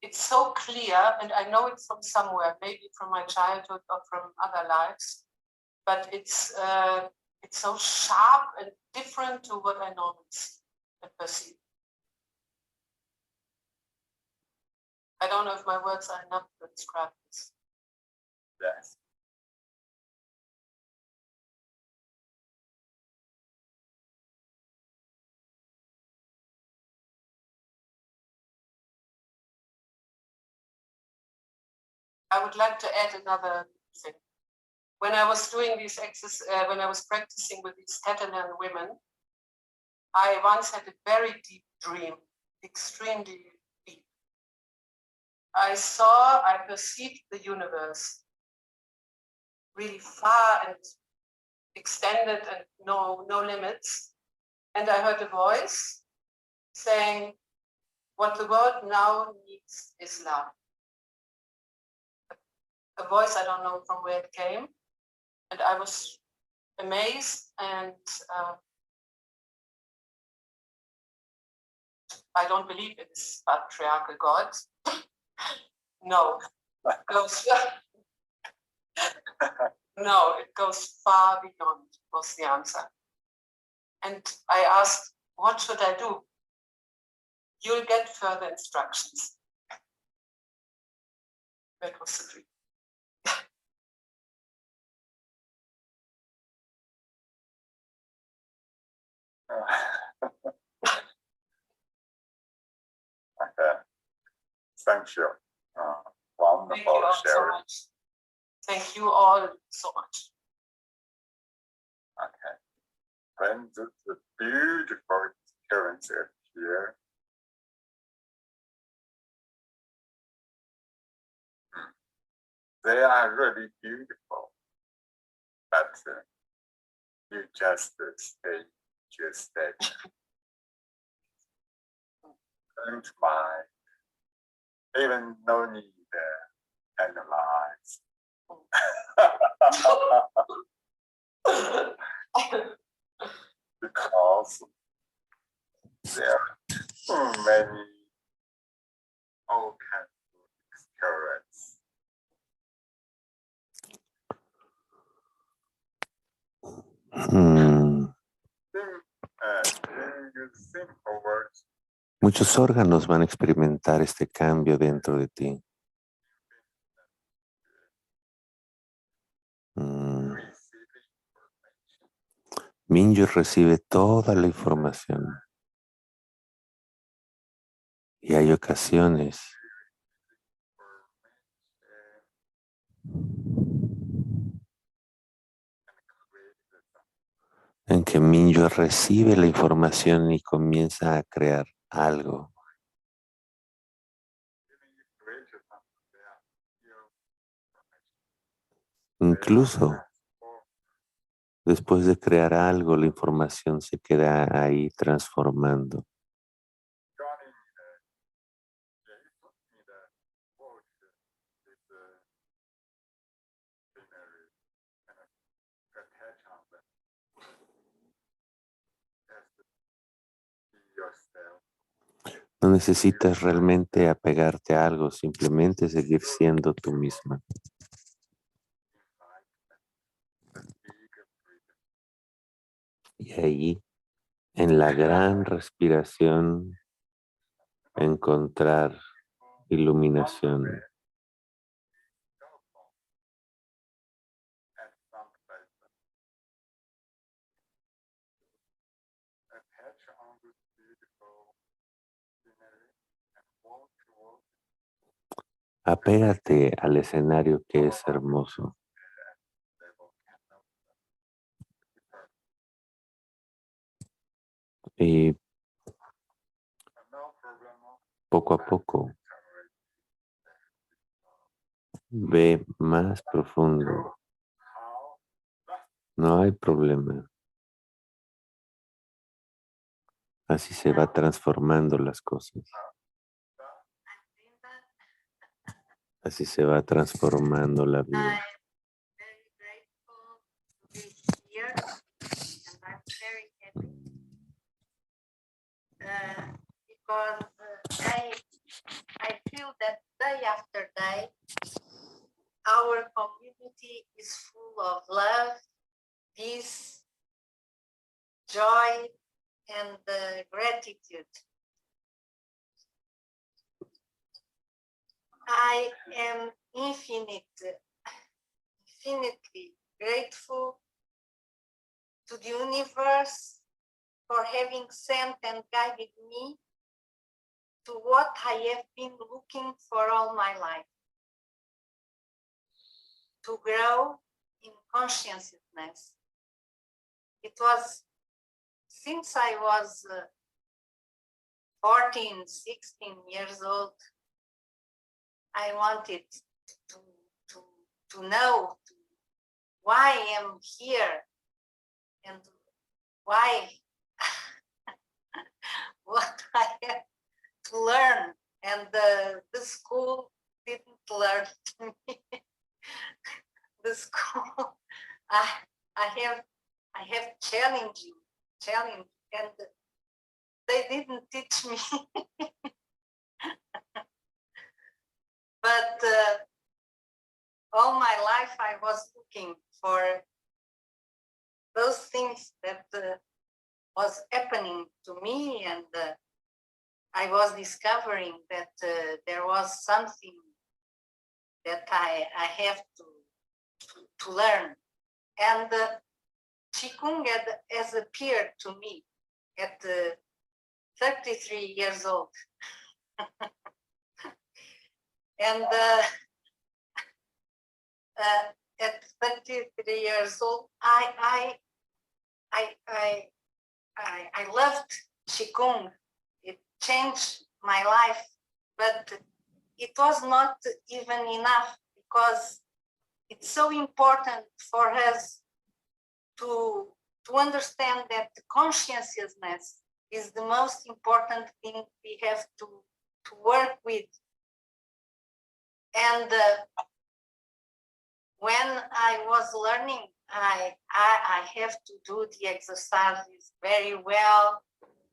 It's so clear, and I know it from somewhere, maybe from my childhood or from other lives, but it's so sharp and different to what I normally see and perceive. I don't know if my words are enough to describe this. Yes. I would like to add another thing. When I was doing these when I was practicing with these Catalan women, I once had a very deep dream, extremely deep. I perceived the universe really far and extended and no limits. And I heard a voice saying, what the world now needs is love. A voice, I don't know from where it came. And I was amazed, and I don't believe in this patriarchal God. No, it goes, no, it goes far beyond, was the answer. And I asked, what should I do? You'll get further instructions. That was the dream. Okay. Thank you. Wonderful Thank you all sharing. so much. Thank you all so much. Okay. When the beautiful experience appear, they are really beautiful, but you just stay. Don't mind. Even no need to analyze. Because there are many all kinds of experience. In simple words, Muchos órganos van a experimentar este cambio dentro de ti. Mingjue recibe toda la información. Y hay ocasiones en que Mingjue recibe la información y comienza a crear algo. Incluso después de crear algo, la información se queda ahí transformando. No necesitas realmente apegarte a algo, simplemente seguir siendo tú misma. Y ahí, en la gran respiración, encontrar iluminación. Apégate al escenario que es hermoso. Y poco a poco ve más profundo. No hay problema. Así se va transformando las cosas. Así se va transformando la vida. Very grateful to be here, and I'm very happy because I feel that day after day, our community is full of love, peace, joy, and gratitude. I am infinitely grateful to the universe for having sent and guided me to what I have been looking for all my life, to grow in consciousness. It was since I was 14, 16 years old, I wanted to know why I am here and why what I have to learn, and the school didn't learn to me. The school I have challenged, and they didn't teach me. But all my life I was looking for those things that was happening to me, and I was discovering that there was something that I have to learn. And Qigong has appeared to me at 33 years old. And at 33 years old, I loved Qigong. It changed my life, but it was not even enough, because it's so important for us to understand that consciousness is the most important thing we have to work with. And when I was learning, I have to do the exercises very well,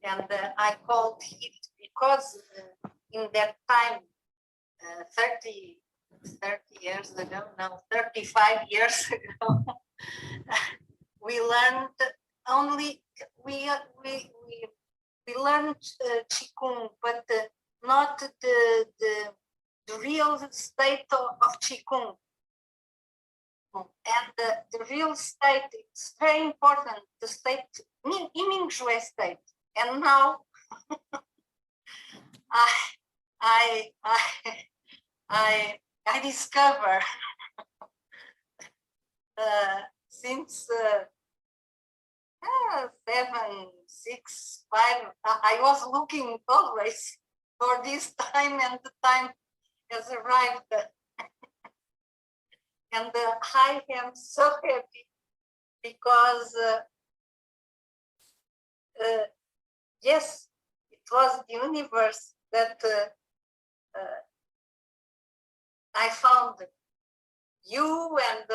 and I called it, because in that time, 30 years ago, no, 35 years ago, we learned only, we learned Qigong, but not the real state of Qigong. And the real state, it's very important, the state, Mingjue state. And now I discover since 7, 6, 5. I was looking always for this time, and the time has arrived. And I am so happy because, yes, it was the universe that I found you and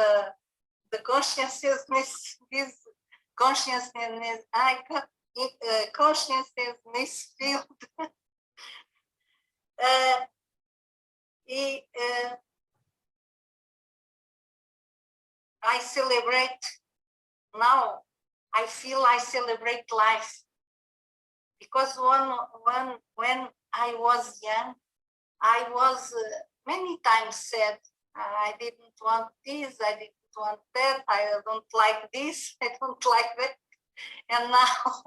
the consciousness, this consciousness, consciousness field. I celebrate now. I feel I celebrate life because when I was young, I was many times said I didn't want this, I didn't want that, I don't like this, I don't like that, and now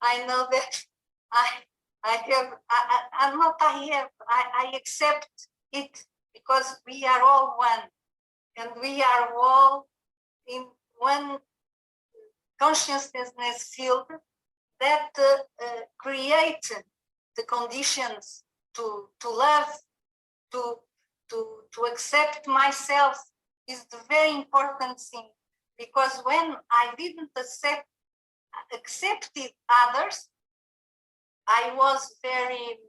I know that I accept it because we are all one, and we are all in one consciousness field that create the conditions to love, to accept myself is the very important thing. Because when I didn't accepted others, I was very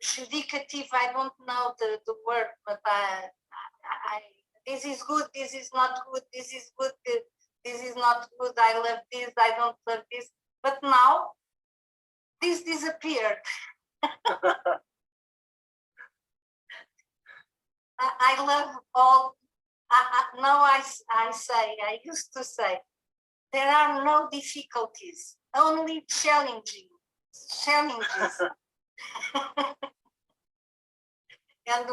judicative. I don't know the word, but this is good, this is not good, this is good, this is not good, I love this, I don't love this. But now, this disappeared. I love all. Now I used to say, there are no difficulties, only challenges. And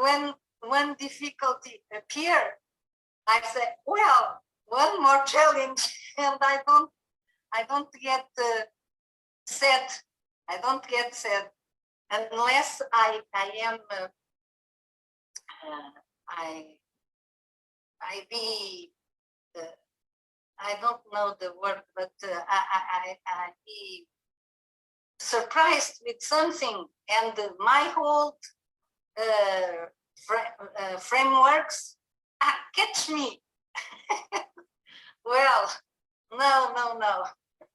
when difficulty appears, I say, well, one more challenge, and I don't get sad. I don't get sad unless I am I don't know the word, but I be surprised with something, and my whole frameworks catch me. Well, no.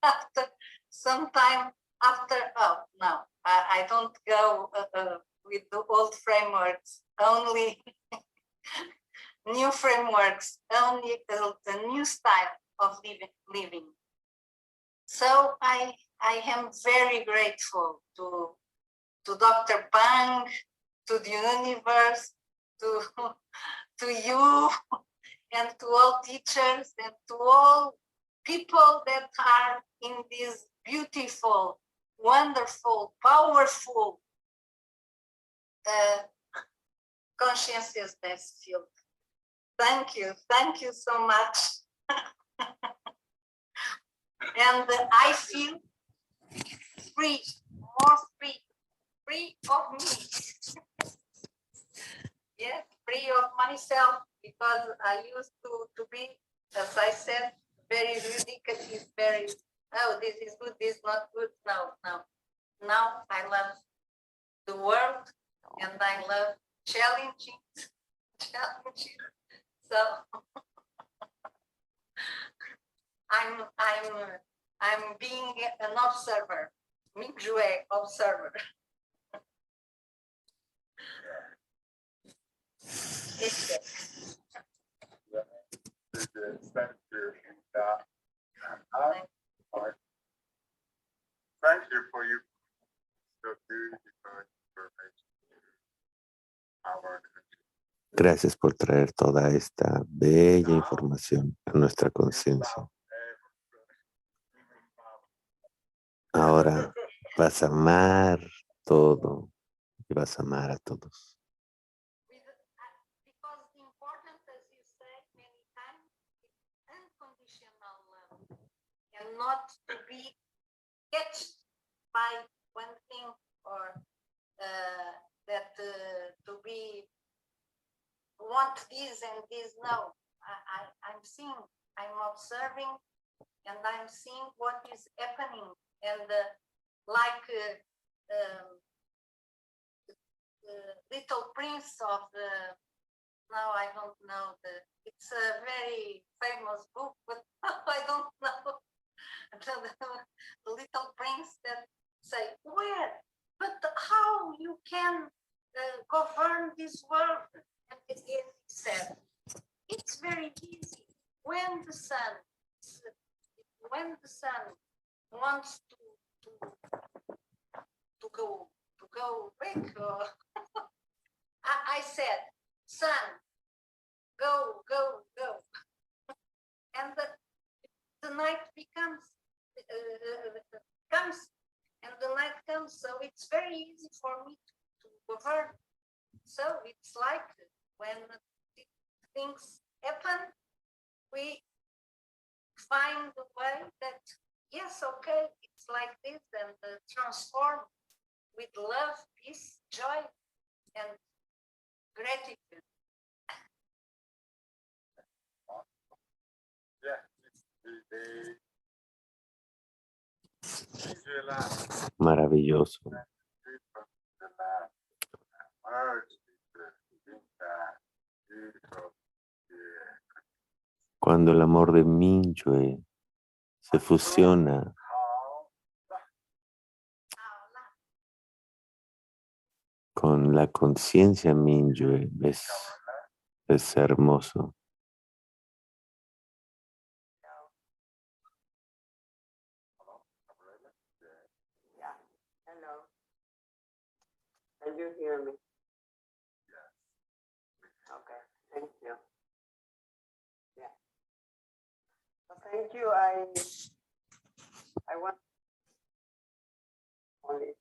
After some time, oh no, I don't go with the old frameworks. Only new frameworks, only the new style of living. So I am very grateful to Dr. Pang, to the universe, to you, and to all teachers, and to all people that are in this beautiful, wonderful, powerful consciousness field. Thank you so much. And I feel free, more free of me. Yes, free of myself, because I used to be, as I said, very ridiculous, very, oh, this is good, this is not good. No. Now I love the world, and I love challenging. So I'm being an observer, Mingjue observer. Thank you for your so beautiful information. Gracias por traer toda esta bella información a nuestra conciencia. Ahora vas a amar todo y vas a amar a todos. Because the important, as you say many times, is unconditional love, and not to be catched by one thing, or that to be want this and this. No, I'm seeing I'm observing and I'm seeing what is happening. And like Little Prince of now I don't know it's a very famous book, but I don't know the Little Prince that say where, but how you can govern this world. And again he said it's very easy when the sun wants to go back. I said, sun, go, and the night comes, and the night comes. So it's very easy for me to govern. So it's like when things happen, we find a way that yes, okay, it's like this, and transform with love, peace, joy, and gratitude. Yeah, Maravilloso. Cuando el amor de Mingjue se fusiona con la conciencia Mingjue, es hermoso. Yeah. Hello. Can you hear me? Okay. Thank you. Yeah. So thank you. I want only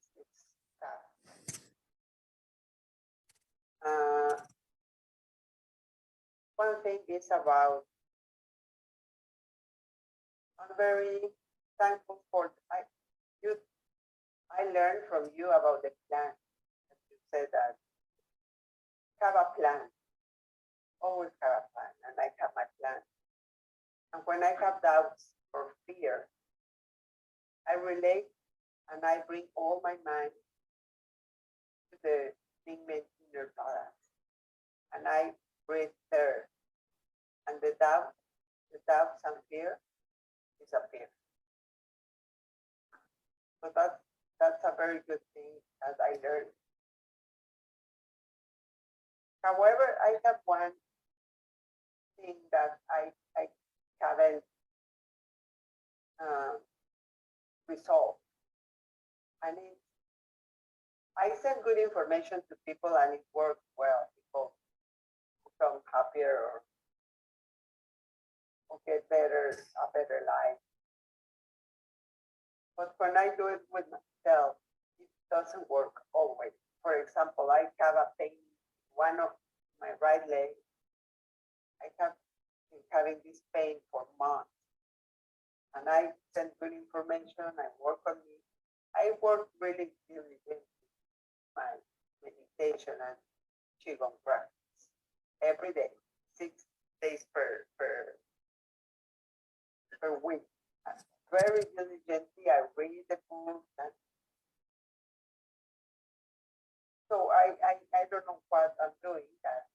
one thing is about I'm very thankful for I learned from you about the plan. You said that have a plan. Always have a plan, and I have my plan. And when I have doubts or fear, I relate and I bring all my mind to the Mingjue inner balance. And I breathe there. And the doubts and fear disappear. So that's a very good thing as I learned. However, I have one thing that I haven't resolved. And I send good information to people and it works well. People become happier or get a better life. But when I do it with myself, it doesn't work always. For example, I have a pain in one of my right leg. I have been having this pain for months. And I send good information, I work on it. I work really diligently my meditation and Qigong practice every day, 6 days per week. Very diligently, I read the book. And so I don't know what I'm doing. That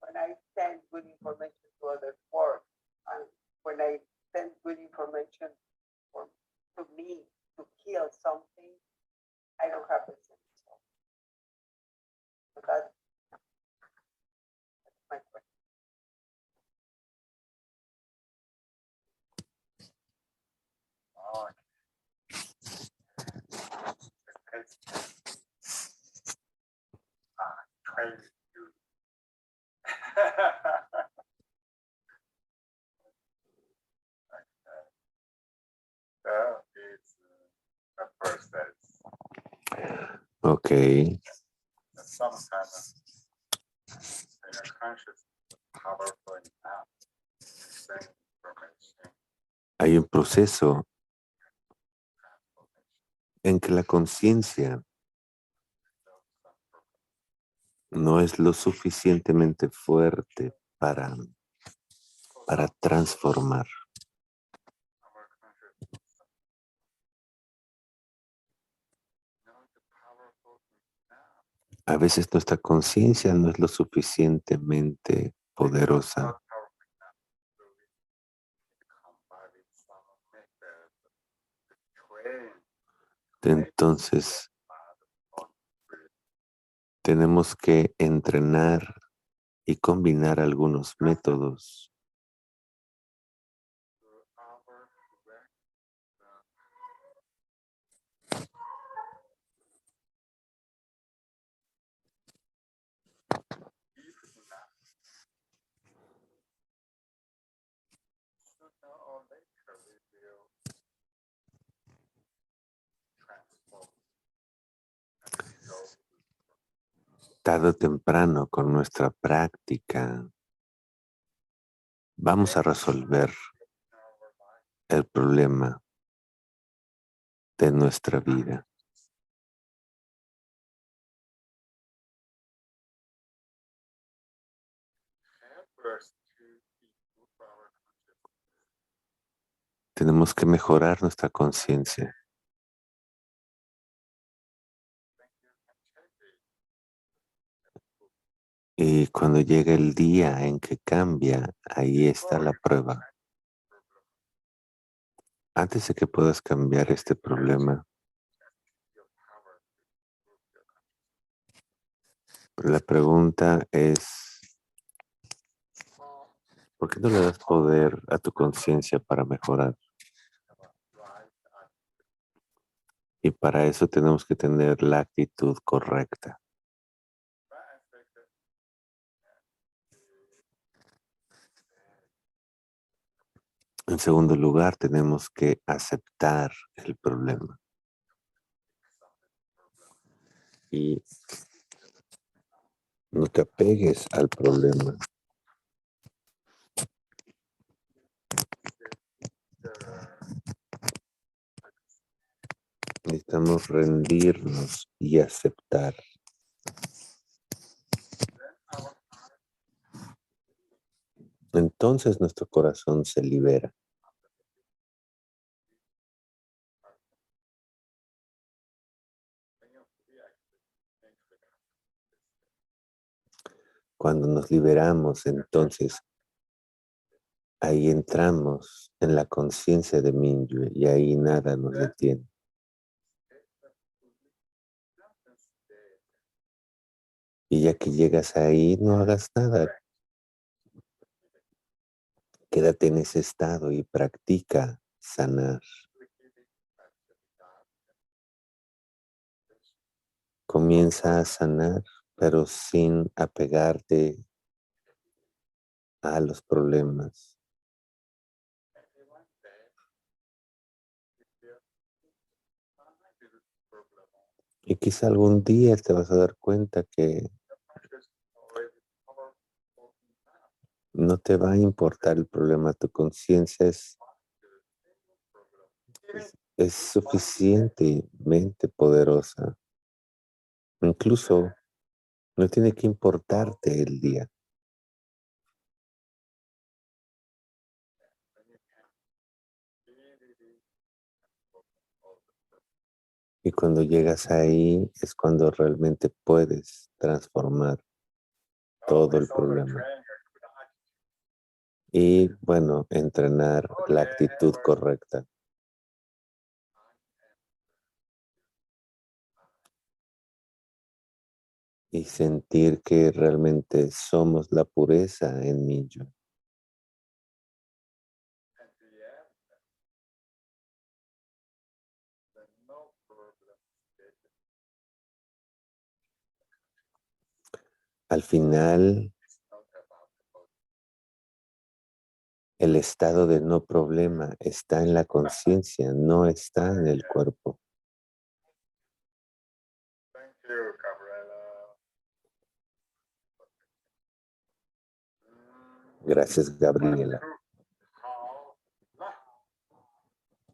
when I send good information to others work, and when I send good information to me to heal something, I don't have the same result. So that's my question. Crazy. It's the first steps. Okay. Sometimes your conscious powerful enough to send information. Hay un proceso en que la conciencia no es lo suficientemente fuerte para para transformar. our consciousness. The powerful now. A veces nuestra conciencia no es lo suficientemente poderosa. Entonces, tenemos que entrenar y combinar algunos métodos tarde o temprano con nuestra práctica. Vamos a resolver el problema de nuestra vida. Tenemos que mejorar nuestra conciencia. Y cuando llega el día en que cambia, ahí está la prueba. Antes de que puedas cambiar este problema, la pregunta es, ¿por qué no le das poder a tu conciencia para mejorar? Y para eso tenemos que tener la actitud correcta. En segundo lugar, tenemos que aceptar el problema. Y no te apegues al problema. Necesitamos rendirnos y aceptar. Entonces nuestro corazón se libera. Cuando nos liberamos, entonces ahí entramos en la conciencia de Mingjue y ahí nada nos detiene. Y ya que llegas ahí, no hagas nada. Quédate en ese estado y practica sanar. Comienza a sanar, pero sin apegarte a los problemas. Y quizá algún día te vas a dar cuenta que no te va a importar el problema. Tu conciencia es suficientemente poderosa. Incluso no tiene que importarte el día. Y cuando llegas ahí es cuando realmente puedes transformar todo el problema. Y bueno, entrenar la actitud correcta. Y sentir que realmente somos la pureza en Mingjue. Al final, el estado de no problema está en la conciencia, no está en el cuerpo. Gracias, Gabriela.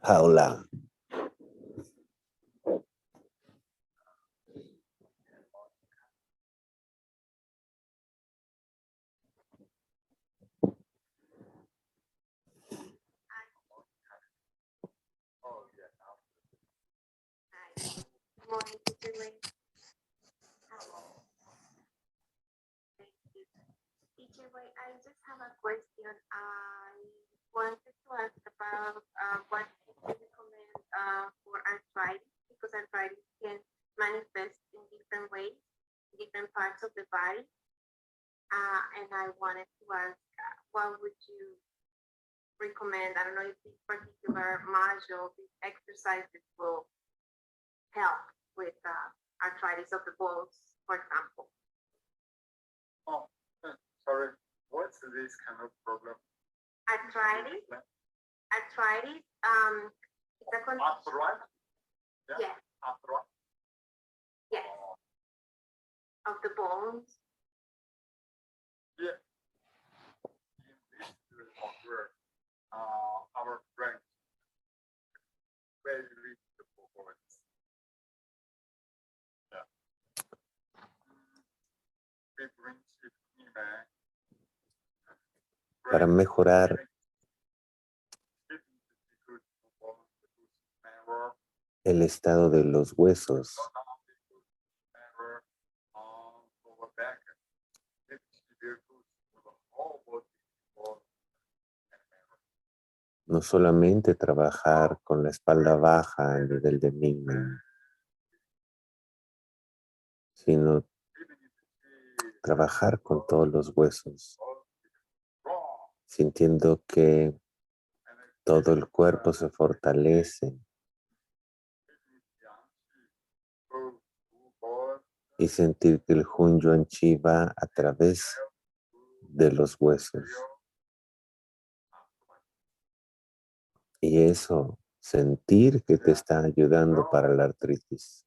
Hola. morning, Teacher Wei. Thank you. Teacher Wei, I just have a question. I wanted to ask about what you recommend for arthritis, because arthritis can manifest in different ways, different parts of the body. And I wanted to ask, what would you recommend? I don't know if this particular module, these exercises will help with arthritis of the bones, for example. Oh, sorry. What's this kind of problem? Arthritis. Arthritis. It's a condition. Arthritis? Yeah. Yes. Arthritis. Yes. Of the bones. Yeah. In this where our brain very reachable points. Yeah. We bring it in para mejorar el estado de los huesos. No solamente trabajar con la espalda baja a nivel de Mingjue, sino trabajar con todos los huesos, sintiendo que todo el cuerpo se fortalece y sentir que el Hun Yuan Chi va a través de los huesos. Y eso, sentir que te está ayudando para la artritis.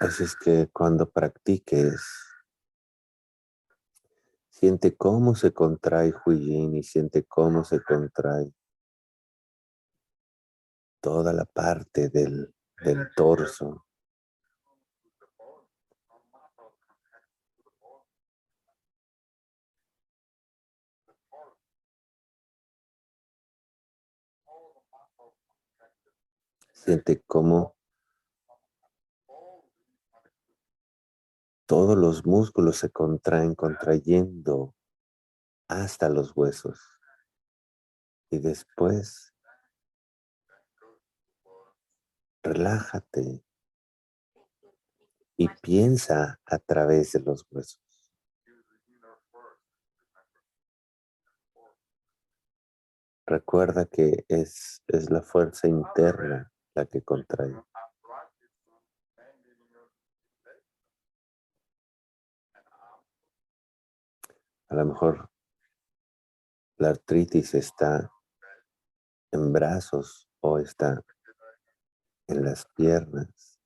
Así es que cuando practiques, siente cómo se contrae Huiyin y siente cómo se contrae toda la parte del torso. Siente cómo todos los músculos se contraen, contrayendo hasta los huesos. Y después, relájate y piensa a través de los huesos. Recuerda que es la fuerza interna la que contrae. A lo mejor la artritis está en brazos o está en las piernas.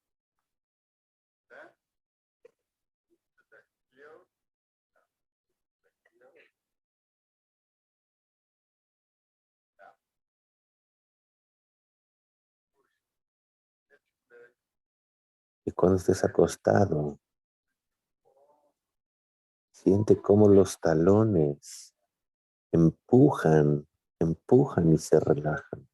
Y cuando estés acostado, siente cómo los talones empujan y se relajan.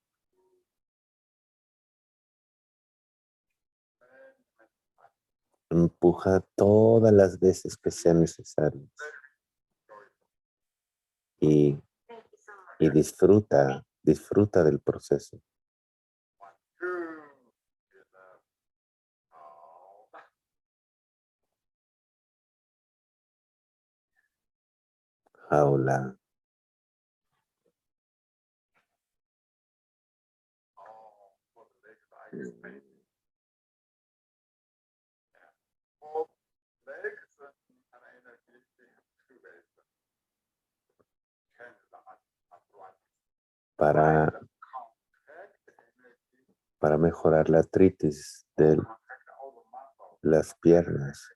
Empuja todas las veces que sean necesarias. Y disfruta del proceso. Jaula. Para mejorar la artritis de las piernas,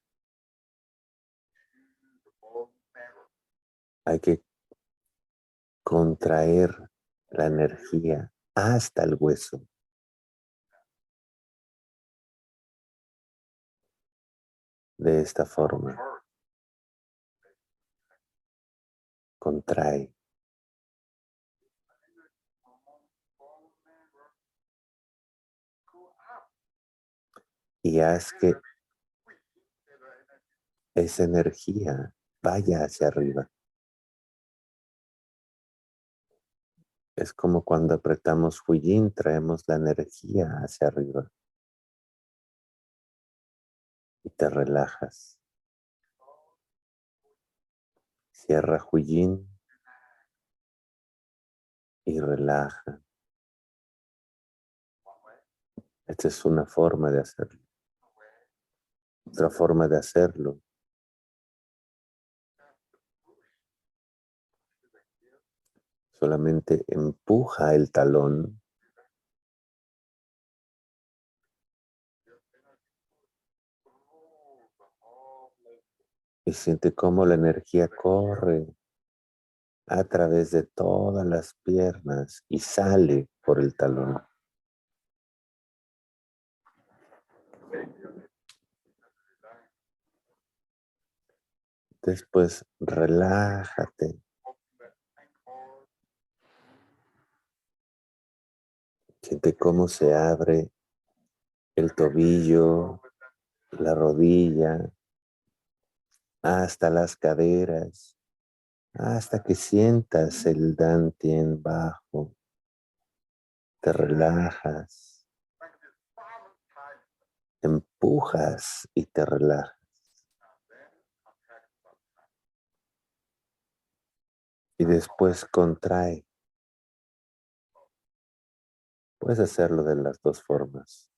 hay que contraer la energía hasta el hueso. De esta forma, contrae. Y haz que esa energía vaya hacia arriba. Es como cuando apretamos Huyin, traemos la energía hacia arriba. Y te relajas. Cierra Huyin y relaja. Esta es una forma de hacerlo. Otra forma de hacerlo solamente empuja el talón y siente cómo la energía corre a través de todas las piernas y sale por el talón. Después relájate. Siente cómo se abre el tobillo, la rodilla, hasta las caderas, hasta que sientas el dantien bajo. Te relajas, empujas y te relajas. Y después contrae. Puedes hacerlo de las dos formas.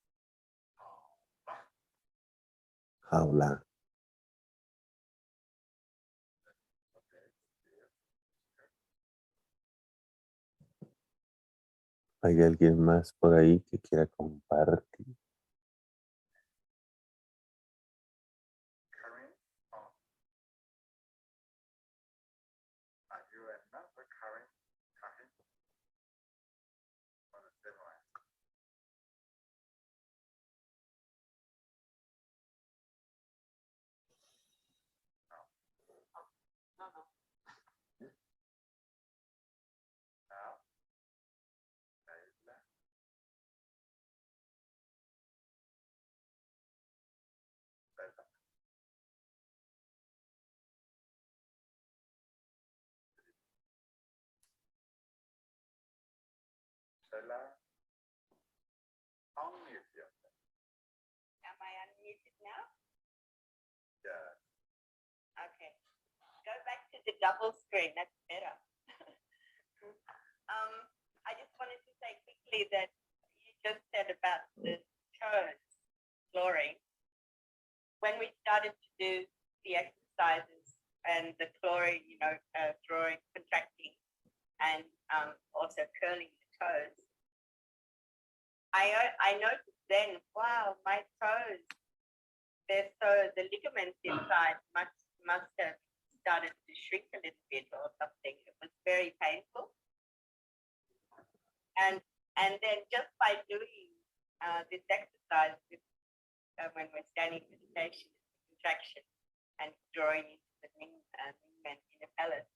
Jaula. ¿Hay alguien más por ahí que quiera compartir? Am I unmuted now? Okay. Go back to the double screen. That's better. I just wanted to say quickly that you just said about the toes flooring. When we started to do the exercises and the flooring, drawing, contracting, and also curling the toes, I noticed then, wow, my toes, the ligaments inside must have started to shrink a little bit or something. It was very painful. And then just by doing this exercise with, when we're standing meditation, contraction and drawing into the movement in the pellet,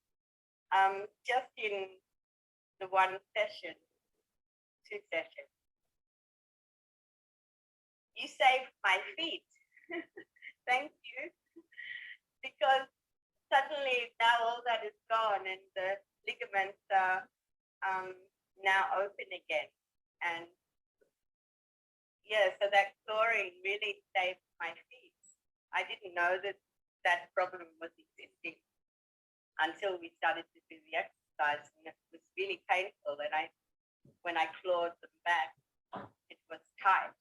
just in the one session, 2 sessions, you saved my feet. Thank you. Because suddenly now all that is gone and the ligaments are now open again. And yeah, so that chlorine really saved my feet. I didn't know that problem was existing until we started to do the exercise, and it was really painful. And when I clawed them back, it was tight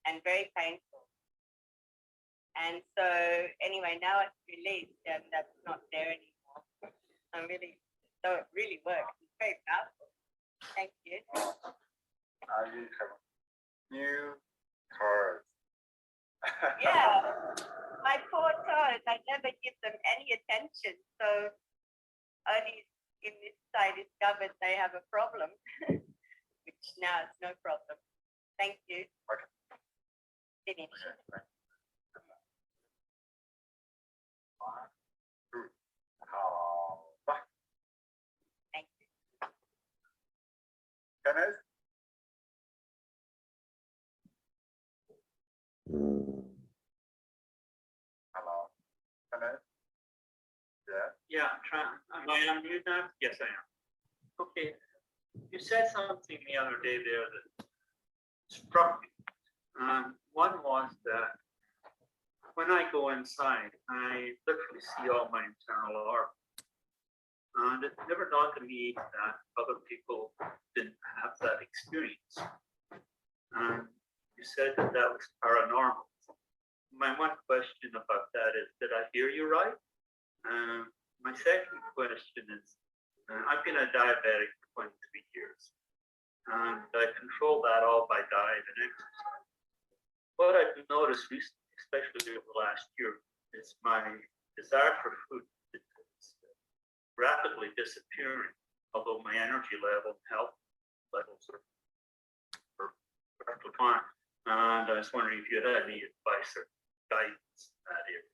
and very painful. And so anyway, now it's released and that's not there anymore. So it really works. It's very powerful. Thank you. I will have new cars. Yeah, my poor toes, I never give them any attention. So only in this I discovered they have a problem, which now it's no problem. Thank you. Finish. Thank you. Kenneth? Hello. Kenneth? Yeah. Yeah, I'm trying. Am I on mute now? Yes, I am. Okay. You said something the other day there that struck me. One was that when I go inside, I literally see all my internal aura. And it never dawned to me that other people didn't have that experience. And you said that that was paranormal. My one question about that is, did I hear you right? My second question is, I've been a diabetic for 23 years, and I control that all by diet and exercise. What I've noticed recently, especially over the last year, is my desire for food is rapidly disappearing, although my energy level and health levels are perfectly fine. And I was wondering if you had any advice or guidance in that area.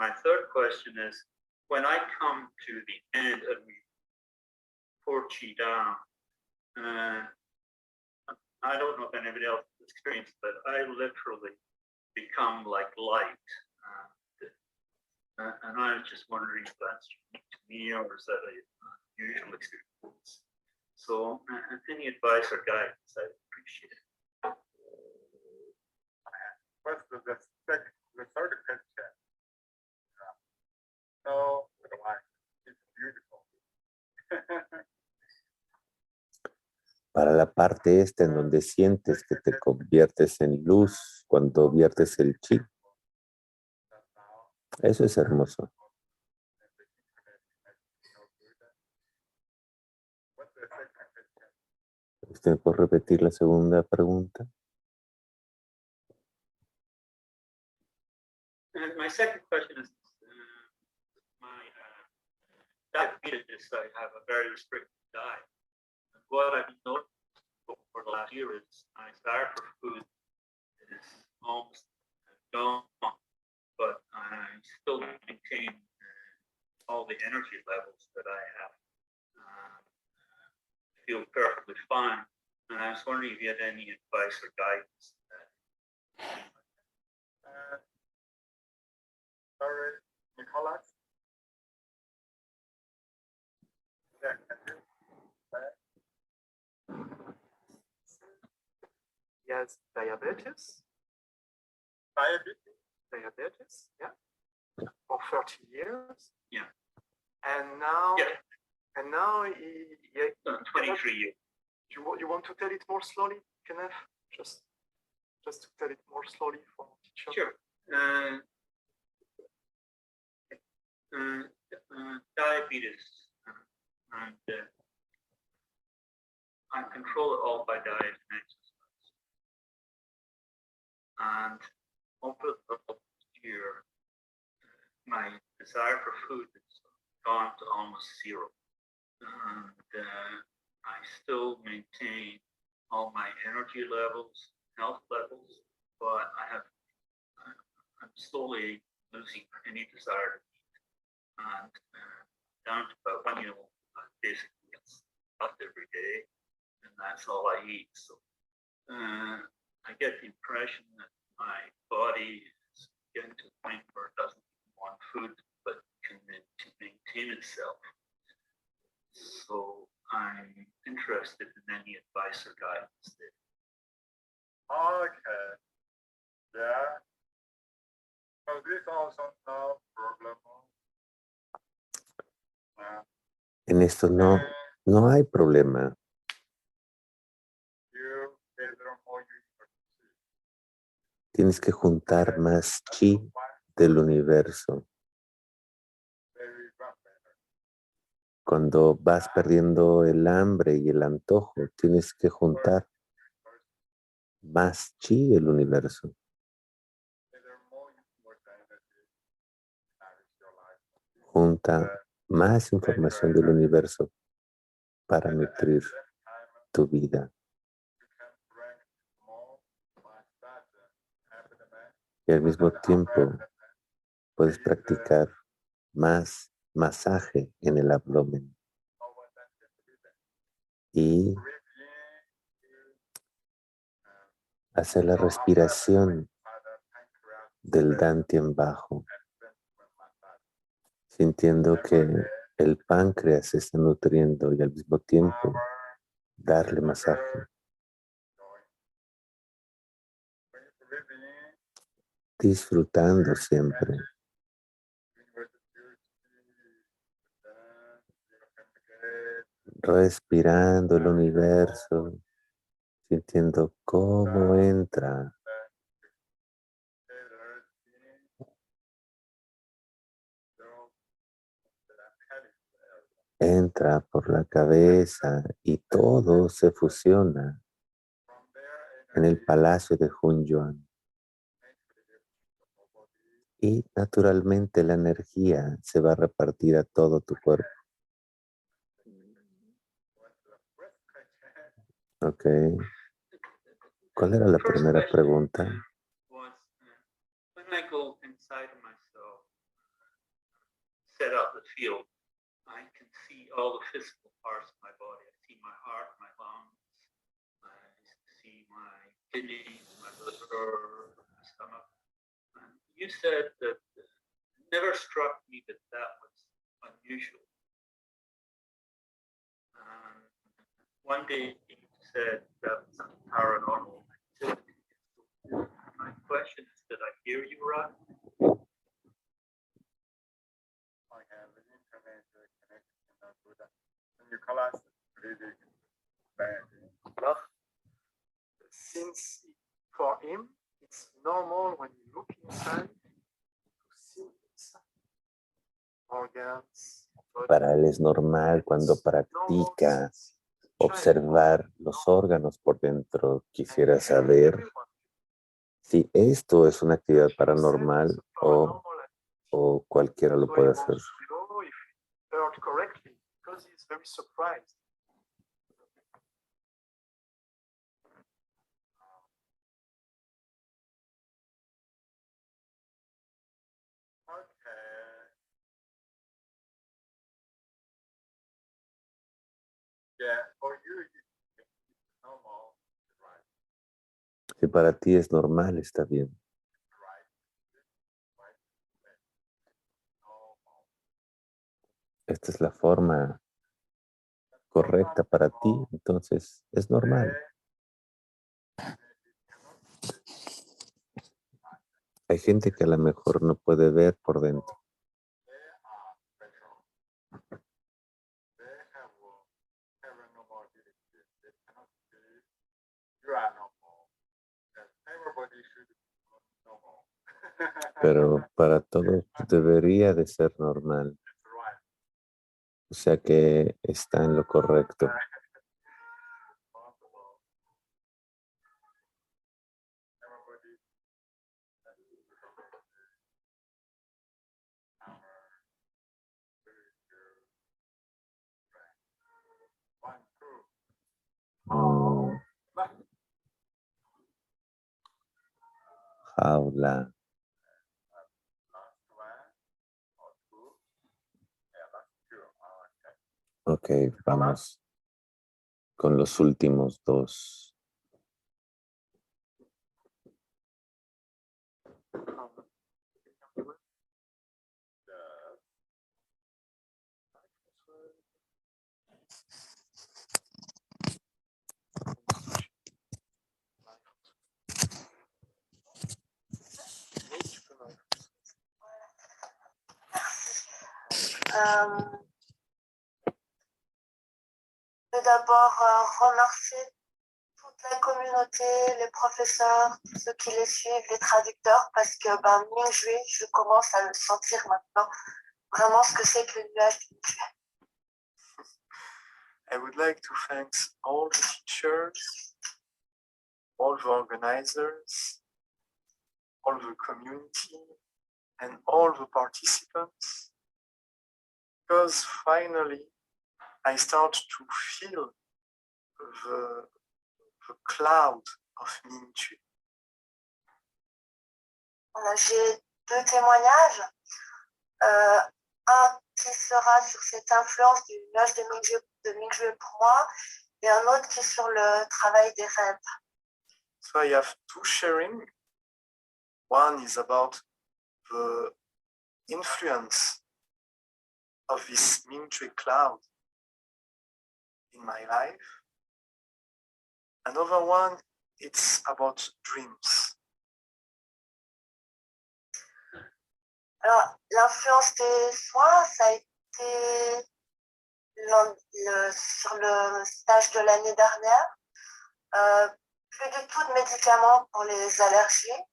My third question is, when I come to the end and we pour chi down, I don't know if anybody else has experienced, but I literally become like light. And I was just wondering if that's unique to me or is that a usual experience? So any advice or guidance, I'd appreciate it. What's the third question? No, it's beautiful. Para la parte esta en donde sientes que te conviertes en luz cuando viertes el chi. Eso es hermoso. ¿Usted puede repetir la segunda pregunta? And my second question is, my diabetes, I have a very restricted diet. And what I've noticed for the last year is my desire for food is almost gone, but I still maintain all the energy levels that I have. Feel perfectly fine. And I was wondering if you had any advice or guidance. Sorry, Nicholas? Yeah, He has diabetes. Diabetes, yeah. For 30 years. Yeah. And now, Yeah. and now he 23 years. You want to tell it more slowly, Kenneth? Just to tell it more slowly for teacher. Sure. Diabetes, and I control it all by diet and exercise. And over the year, my desire for food has gone to almost zero. And I still maintain all my energy levels, health levels, but I'm slowly losing any desire to eat. And down to about 1 meal, basically it's not every day, and that's all I eat. So I get the impression that my body is getting to the point where it doesn't want food, but can maintain itself. So I'm interested in any advice or guidance there. Okay. Yeah. So this also no problem. En esto no hay problema. You gather more university. Tienes que juntar más chi del universo. Very rough. Cuando vas perdiendo el hambre y el antojo, tienes que juntar más chi del universo. Junta más información del universo para nutrir tu vida. Y al mismo tiempo puedes practicar más masaje en el abdomen y hacer la respiración del Dantian bajo, sintiendo que el páncreas se está nutriendo y al mismo tiempo darle masaje. Disfrutando siempre. Respirando el universo, sintiendo cómo entra. Entra por la cabeza y todo se fusiona en el palacio de Hunyuan. Y naturalmente la energía se va a repartir a todo tu cuerpo. Ok. ¿Cuál era la primera pregunta? When I go inside of myself, set up the field, I can see all the physical parts of my body. I see my heart, my lungs, I see my kidneys, my liver, my stomach. And you said that it never struck me that that was unusual. One day you said that was paranormal activity. My question is, did I hear you right? Since for him, it's normal when you look inside to see inside. Organs. Para él es normal cuando practica observar los órganos por dentro. Quisiera saber si esto es una actividad paranormal o cualquiera lo puede hacer. Si para ti es normal, está bien. Esta es la forma correcta para ti, entonces es normal. Hay gente que a lo mejor no puede ver por dentro. Pero para todos debería de ser normal. O sea que está en lo correcto. Jaula. Ok, vamos con los últimos dos. Je veux d'abord remercier toute la communauté, les professeurs, tous ceux qui les suivent, les traducteurs, parce que Mingjue, je commence à le sentir maintenant, vraiment ce que c'est que le nuage de Mingjue. I would like to thank all the teachers, all the organizers, all the community, and all the participants. Because finally I start to feel the cloud of Mingjue. Voilà, j'ai deux témoignages. Un qui sera sur cette influence du nuage de Mingjue pour moi, et un autre qui est sur le travail des rêves. So I have two sharing. One is about the influence of this Mingjue cloud in my life. Another one, it's about dreams. Alors, l'influence des soins, ça a été sur le stage de l'année dernière. Plus du tout de médicaments pour les allergies,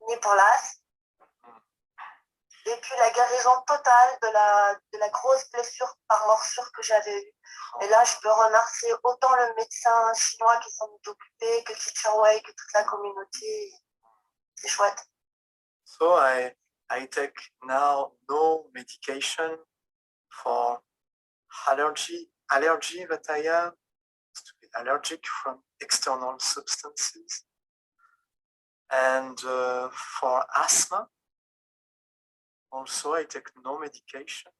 ni pour l'asthme. Et puis la guérison totale de la grosse blessure par morsure que j'avais eue. Et là, je peux remercier autant le médecin chinois qui s'en est occupé, que Teacher Wei, que toute la communauté. C'est chouette. So I take now no medication for allergy that I have, to be allergic from external substances. And for asthma, also I take no medication.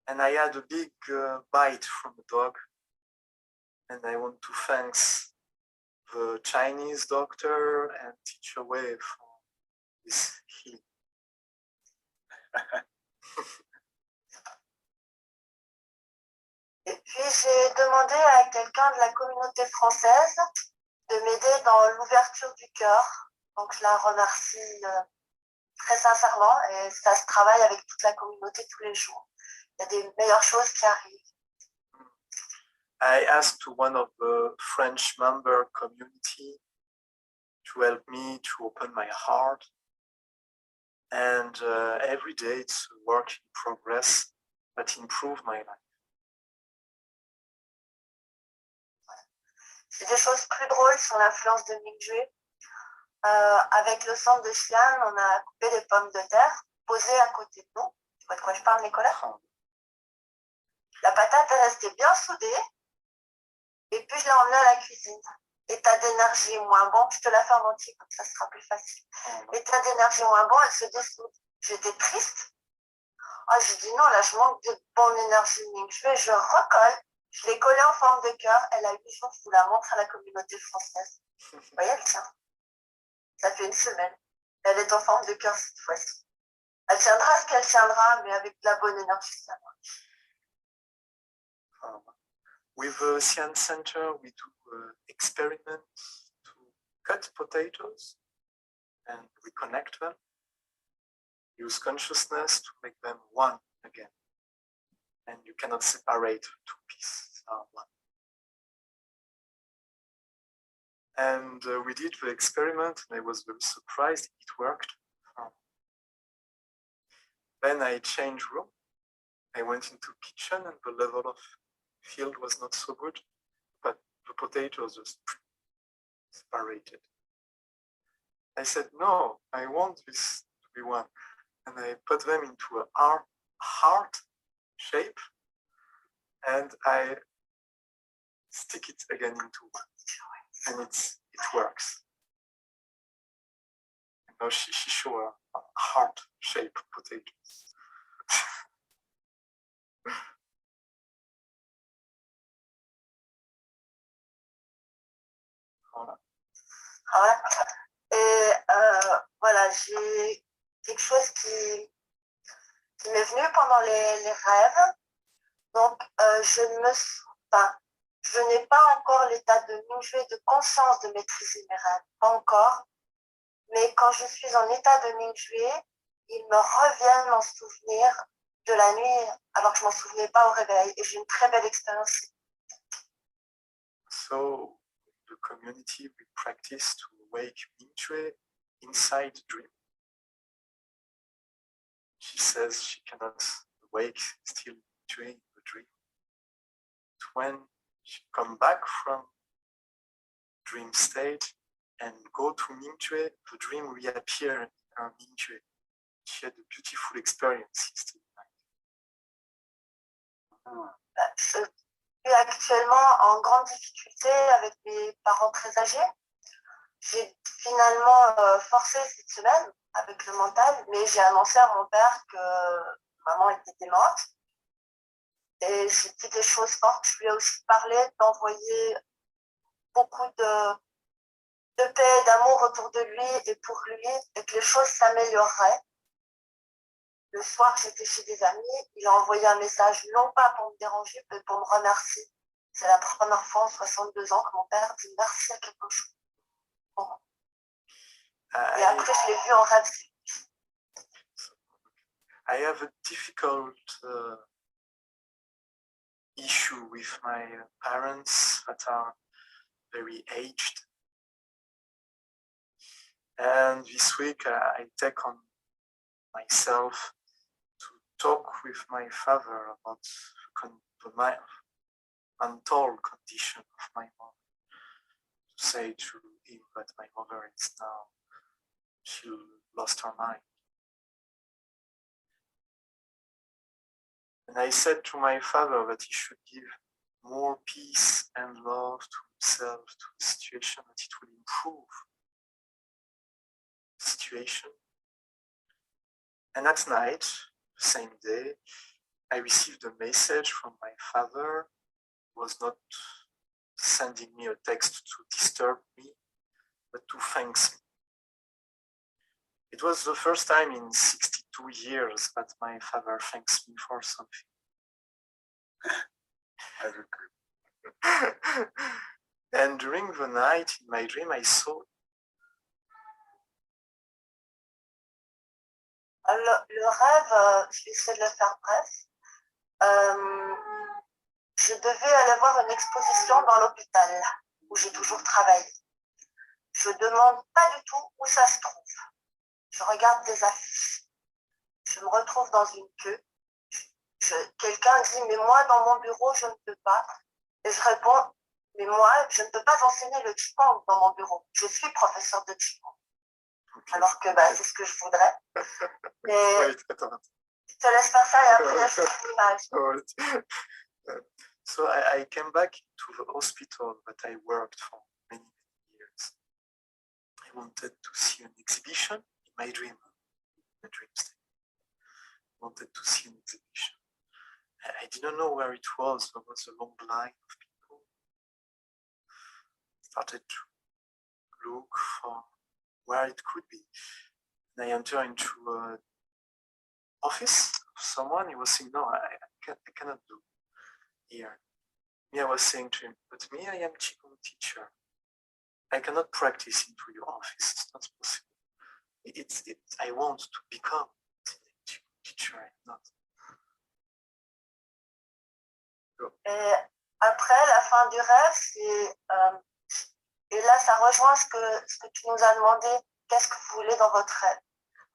And I had a big bite from a dog. And I want to thank the Chinese doctor and Teacher Wei for this healing. Et puis j'ai demandé à quelqu'un de la communauté française de m'aider dans l'ouverture du cœur. Donc je la remercie très sincèrement et ça se travaille avec toute la communauté tous les jours. Il y a des meilleures choses qui arrivent. I asked one of the French member community to help me to open my heart. And every day it's a work in progress that improves my life. C'est des choses plus drôles sur l'influence de Mingjue. Avec le centre de Xi'an, on a coupé des pommes de terre posées à côté de nous. Tu vois de quoi je parle, Nicolas? La patate est restée bien soudée. Et puis je l'ai emmenée à la cuisine. État d'énergie moins bon, je te la fais en entier, comme ça sera plus facile. État d'énergie moins bon, elle se dessoude. J'étais triste. Ah, j'ai dit non, là je manque de bonne énergie Mingjue. Je recolle. Je l'ai collée en forme de cœur. Elle a 8 jours, je vous la montre à la communauté française. Vous voyez, elle tient. Ça fait une semaine. Elle est en forme de cœur cette fois-ci. Elle tiendra ce qu'elle tiendra, mais avec de la bonne énergie, ça marche. With the Xi'an Center, we do experiments to cut potatoes and reconnect them. Use consciousness to make them one again. And you cannot separate two pieces, one. And we did the experiment, and I was very surprised it worked. Then I changed room. I went into kitchen, and the level of field was not so good, but the potatoes just separated. I said, no, I want this to be one. And I put them into a heart shape, and I stick it again into one. And it works. And now she showed a heart-shaped potatoes. Voilà. Ouais. Et voilà, j'ai quelque chose qui m'est venu pendant les rêves. Donc, je n'ai pas encore l'état de Mingjue de conscience de maîtriser mes rêves, pas encore. Mais quand je suis en état de Mingjue, ils me reviennent en souvenir de la nuit, alors que je ne m'en souvenais pas au réveil. Et j'ai une très belle expérience. So, the community, we practice to wake Mingjue inside the dream. She says she cannot wake still Mingjue in the dream. But when she come back from dream state and go to Mingjue, the dream reappear in her Mingjue. she had a beautiful experience yesterday night. Je suis actuellement en grande difficulté avec mes parents très âgés. J'ai finalement forcé cette semaine avec le mental, mais j'ai annoncé à mon père que maman était morte. Et j'ai dit des choses fortes. Je lui ai aussi parlé d'envoyer beaucoup de paix et d'amour autour de lui et pour lui, et que les choses s'amélioreraient. Le soir, j'étais chez des amis. Il a envoyé un message, non pas pour me déranger, mais pour me remercier. C'est la première fois en 62 ans que mon père dit merci à quelque chose. Bon. Et après, je l'ai vu en rêve. I have a difficult issue with my parents that are very aged. And this week I take on myself to talk with my father about the mental condition of my mother. To say to him that my mother is now, she lost her mind. And I said to my father that he should give more peace and love to himself, to the situation, that it will improve the situation. And at night, the same day, I received a message from my father. He was not sending me a text to disturb me, but to thank me. It was the first time in 62 years that my father thanks me for something. And during the night, in my dream, I saw le rêve, je vais essayer de le faire bref. Je devais aller voir une exposition dans l'hôpital où j'ai toujours travaillé. Je ne demande pas du tout où ça se trouve. Je regarde des affiches. Je me retrouve dans une queue. Quelqu'un dit, mais moi, dans mon bureau, je ne peux pas. Et je réponds, mais moi, je ne peux pas enseigner le Qigong dans mon bureau. Je suis professeur de Qigong. Alors que c'est ce que je voudrais. Mais je te laisse faire ça et après, je fais l'image. So I came back to the hospital that I worked for many years. I wanted to see an exhibition in my dream state. I wanted to see an exhibition. I didn't know where it was. There was a long line of people. Started to look for where it could be. And I entered into an office of someone. He was saying, no, I cannot do here. Me, I was saying to him, but me, I am Qigong teacher. I cannot practice into your office. It's not possible. I want to become a Qigong teacher. I'm not. Et après, la fin du rêve, et là, ça rejoint ce que tu nous as demandé, qu'est-ce que vous voulez dans votre rêve.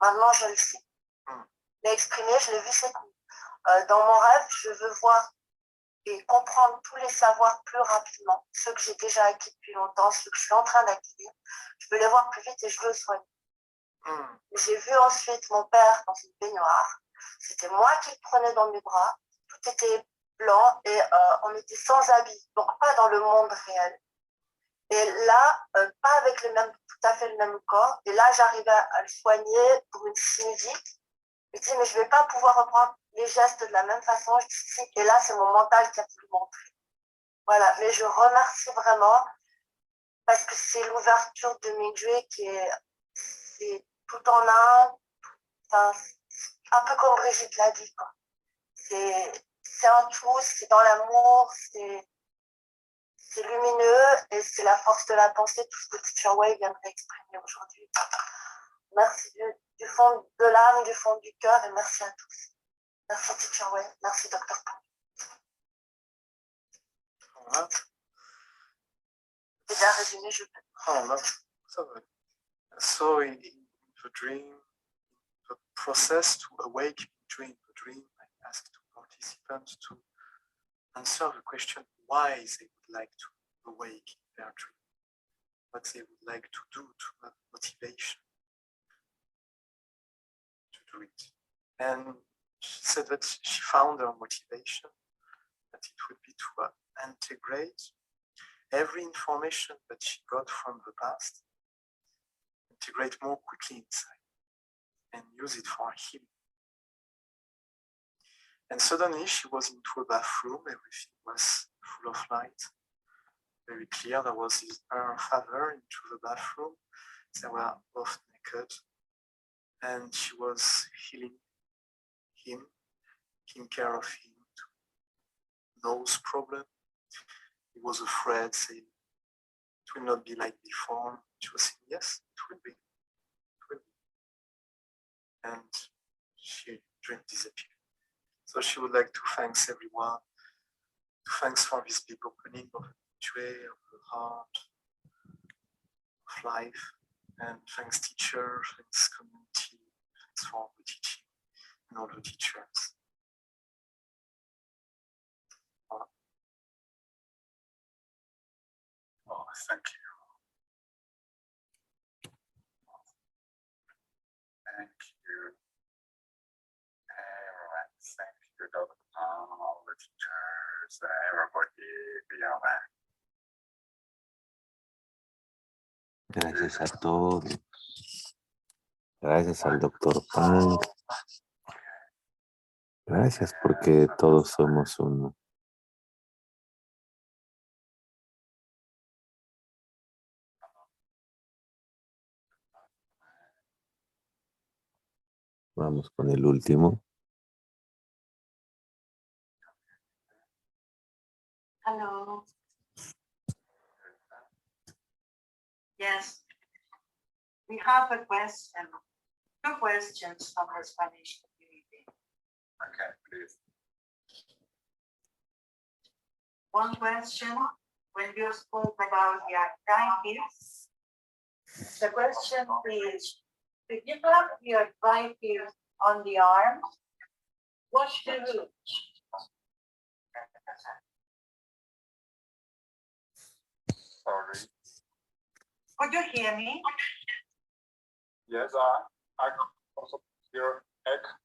Maintenant, je le sais. Je l'ai exprimé, je l'ai vu, c'est cool. Dans mon rêve, je veux voir et comprendre tous les savoirs plus rapidement, ceux que j'ai déjà acquis depuis longtemps, ceux que je suis en train d'acquérir. Je veux les voir plus vite et je veux le soigner. J'ai vu ensuite mon père dans une baignoire. C'était moi qui le prenais dans mes bras. Tout était blanc et on était sans habits, donc pas dans le monde réel. Et là, pas avec tout à fait le même corps. Et là, j'arrivais à le soigner pour une sinusite. Je me dis, mais je ne vais pas pouvoir reprendre les gestes de la même façon. Je dis, si. Et là, c'est mon mental qui a voulu montrer. Voilà, mais je remercie vraiment parce que c'est l'ouverture de Mingjue c'est tout en un. Enfin, un peu comme Brigitte l'a dit, quoi. C'est un tout, c'est dans l'amour, c'est lumineux et c'est la force de la pensée, tout ce que Teacher Wei vient d'exprimer aujourd'hui. Merci du fond de l'âme, du fond du cœur et merci à tous. Merci Teacher Wei, merci Dr. Paul. Déjà résumé, je peux. So in the dream, the process to awake during the dream, I asked participants to answer the question why they would like to awake in their dream, what they would like to do to have motivation to do it. And she said that she found her motivation, that it would be to integrate every information that she got from the past, integrate more quickly inside, and use it for healing. And suddenly she was into a bathroom, everything was full of light, very clear. There was her father into the bathroom, they were both naked, and she was healing him, taking care of him, nose problem. He was afraid, saying it will not be like before. She was saying, yes, it will be. It will be. And she dream disappeared. So she would like to thank everyone. Thanks for this big opening of the Mingjue, of the heart, of life. And thanks teacher, thanks community, thanks for the teaching and all the teachers. Oh, thank you. Thank you. Everyone, thank you, Dr. all the teachers, everybody, be aware. Gracias a todos. Gracias al doctor Pang. Gracias porque todos somos uno. Vamos con el último. Hello. Yes. We have a question, 2 questions from the Spanish community. Okay, please. One question, when you spoke about the arthritis, the question is, if you have the arthritis on the arm, what should you do? Sorry. Could you hear me? Yes, I also hear echo.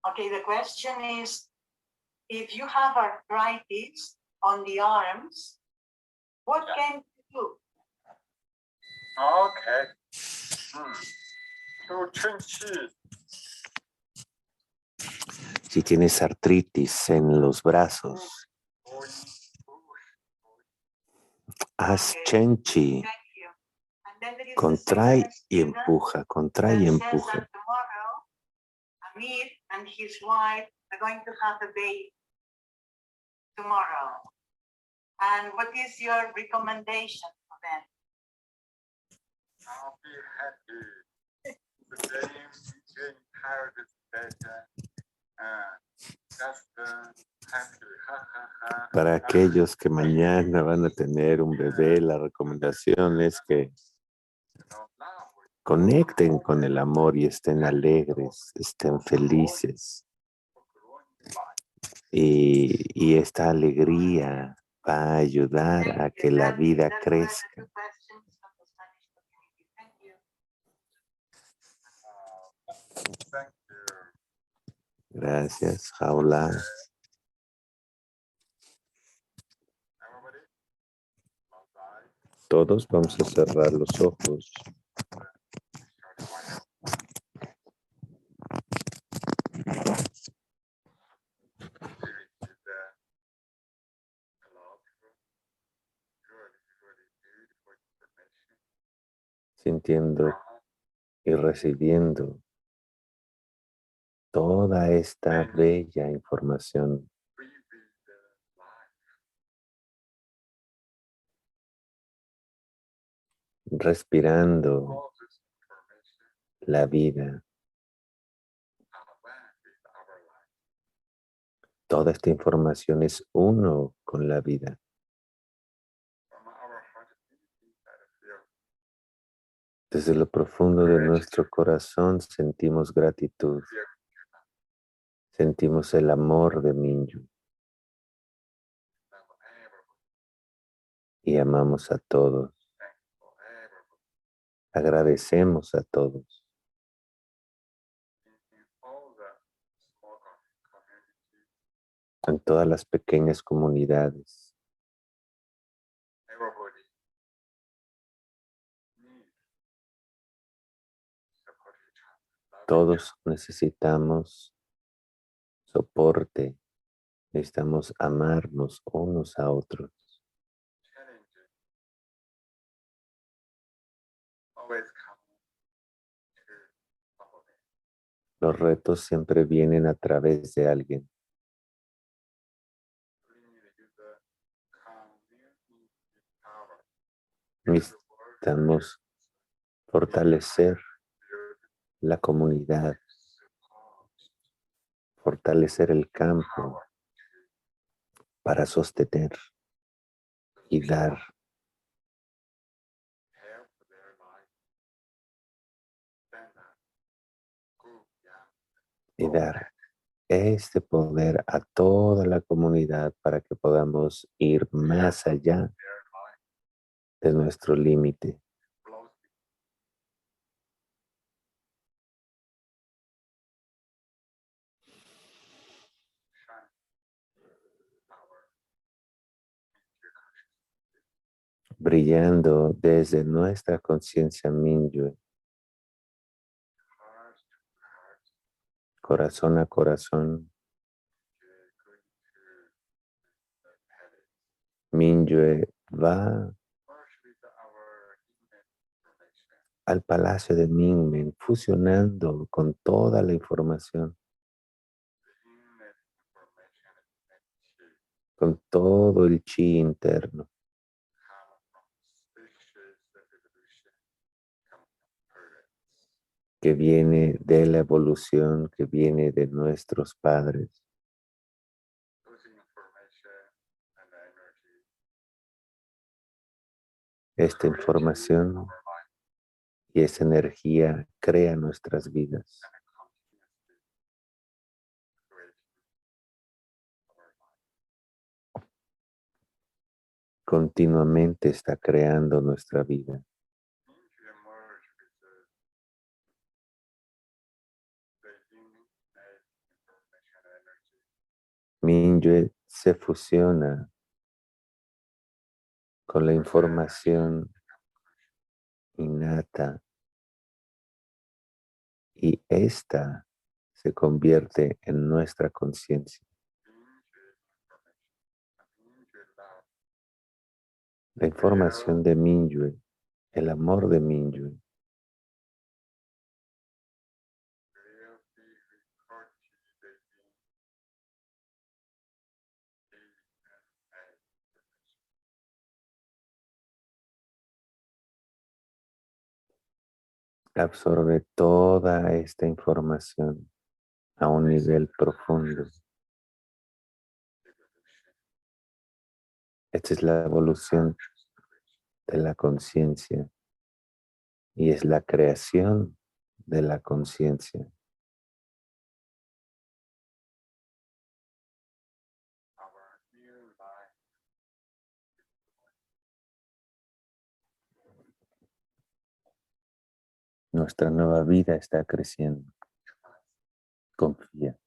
Okay, the question is, if you have arthritis on the arms, what can you do? Okay. To change. Si tienes artritis en los brazos, haz chenchi. Contrae y empuja, contrae y empuja. Amir and his wife are going to have a baby tomorrow. And what is your recommendation for them? I'll be happy. The day we inherit that just happy. Para aquellos que mañana van a tener un bebé, la recomendación es que conecten con el amor y estén alegres, estén felices. Y esta alegría va a ayudar a que la vida crezca. Gracias, Jaula. Todos vamos a cerrar los ojos. Sintiendo y recibiendo toda esta bella información. Respirando la vida. Toda esta información es uno con la vida. Desde lo profundo de nuestro corazón sentimos gratitud. Sentimos el amor de Mingjue. y amamos a todos. Agradecemos a todos. En todas las pequeñas comunidades. Todos necesitamos soporte, necesitamos amarnos unos a otros. Los retos siempre vienen a través de alguien. Necesitamos fortalecer la comunidad, fortalecer el campo para sostener y dar. Y dar este poder a toda la comunidad para que podamos ir más allá de nuestro límite. Brillando desde nuestra conciencia Mingjue, corazón a corazón. Mingjue va al palacio de Mingmen, fusionando con toda la información, con todo el chi interno que viene de la evolución, que viene de nuestros padres. Esta información y esa energía crea nuestras vidas. Continuamente está creando nuestra vida. Mingjue se fusiona con la información innata y esta se convierte en nuestra conciencia. La información de Mingjue, el amor de Mingjue, absorbe toda esta información a un nivel profundo. Esta es la evolución de la conciencia y es la creación de la conciencia. Nuestra nueva vida está creciendo. Confía.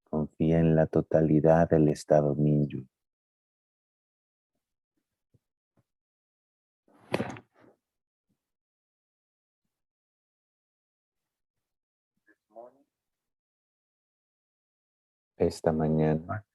Confía en la totalidad del estado Mingjue. Esta mañana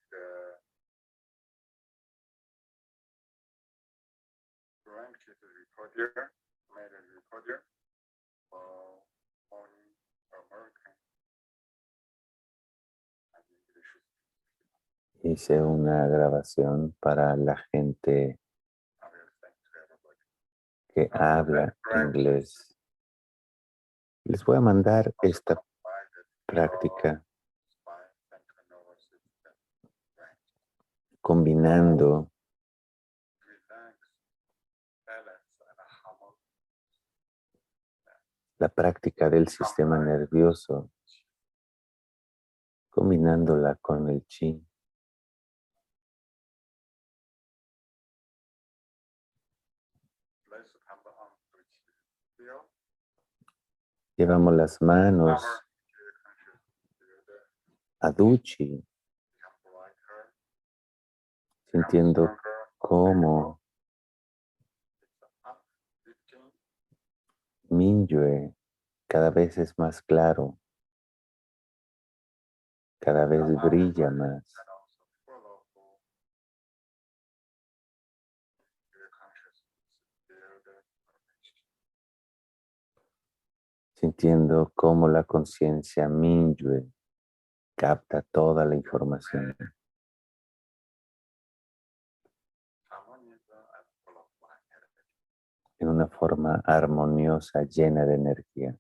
hice una grabación para la gente que habla inglés. Les voy a mandar esta práctica combinando la práctica del sistema nervioso, combinándola con el chi. Llevamos las manos a Duchi, sintiendo cómo Mingjue cada vez es más claro, cada vez brilla más. Sintiendo cómo la conciencia Mingjue capta toda la información en una forma armoniosa, llena de energía.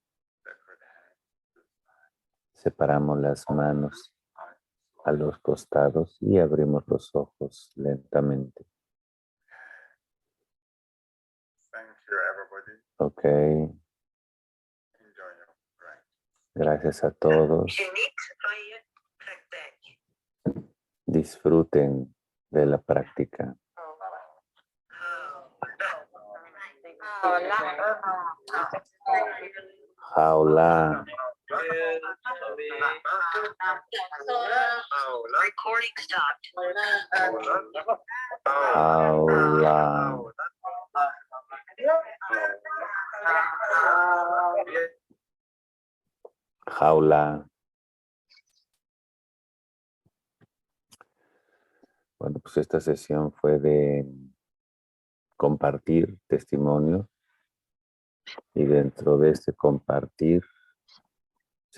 Separamos las manos a los costados y abrimos los ojos lentamente. Ok. Gracias a todos. Disfruten de la práctica. Jaula. Recording stopped. Jaula. Jaula. Bueno, pues esta sesión fue de compartir testimonio y dentro de este compartir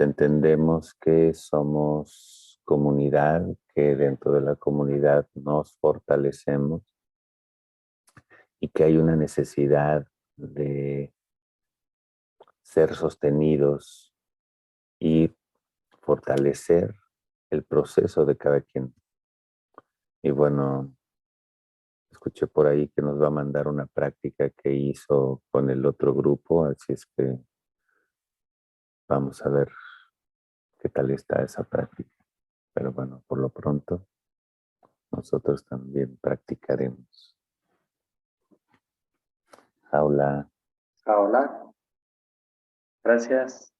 entendemos que somos comunidad, que dentro de la comunidad nos fortalecemos y que hay una necesidad de ser sostenidos y fortalecer el proceso de cada quien. Y bueno, escuché por ahí que nos va a mandar una práctica que hizo con el otro grupo, así es que vamos a ver qué tal está esa práctica. Pero bueno, por lo pronto, nosotros también practicaremos. Jaula. Hola. Gracias.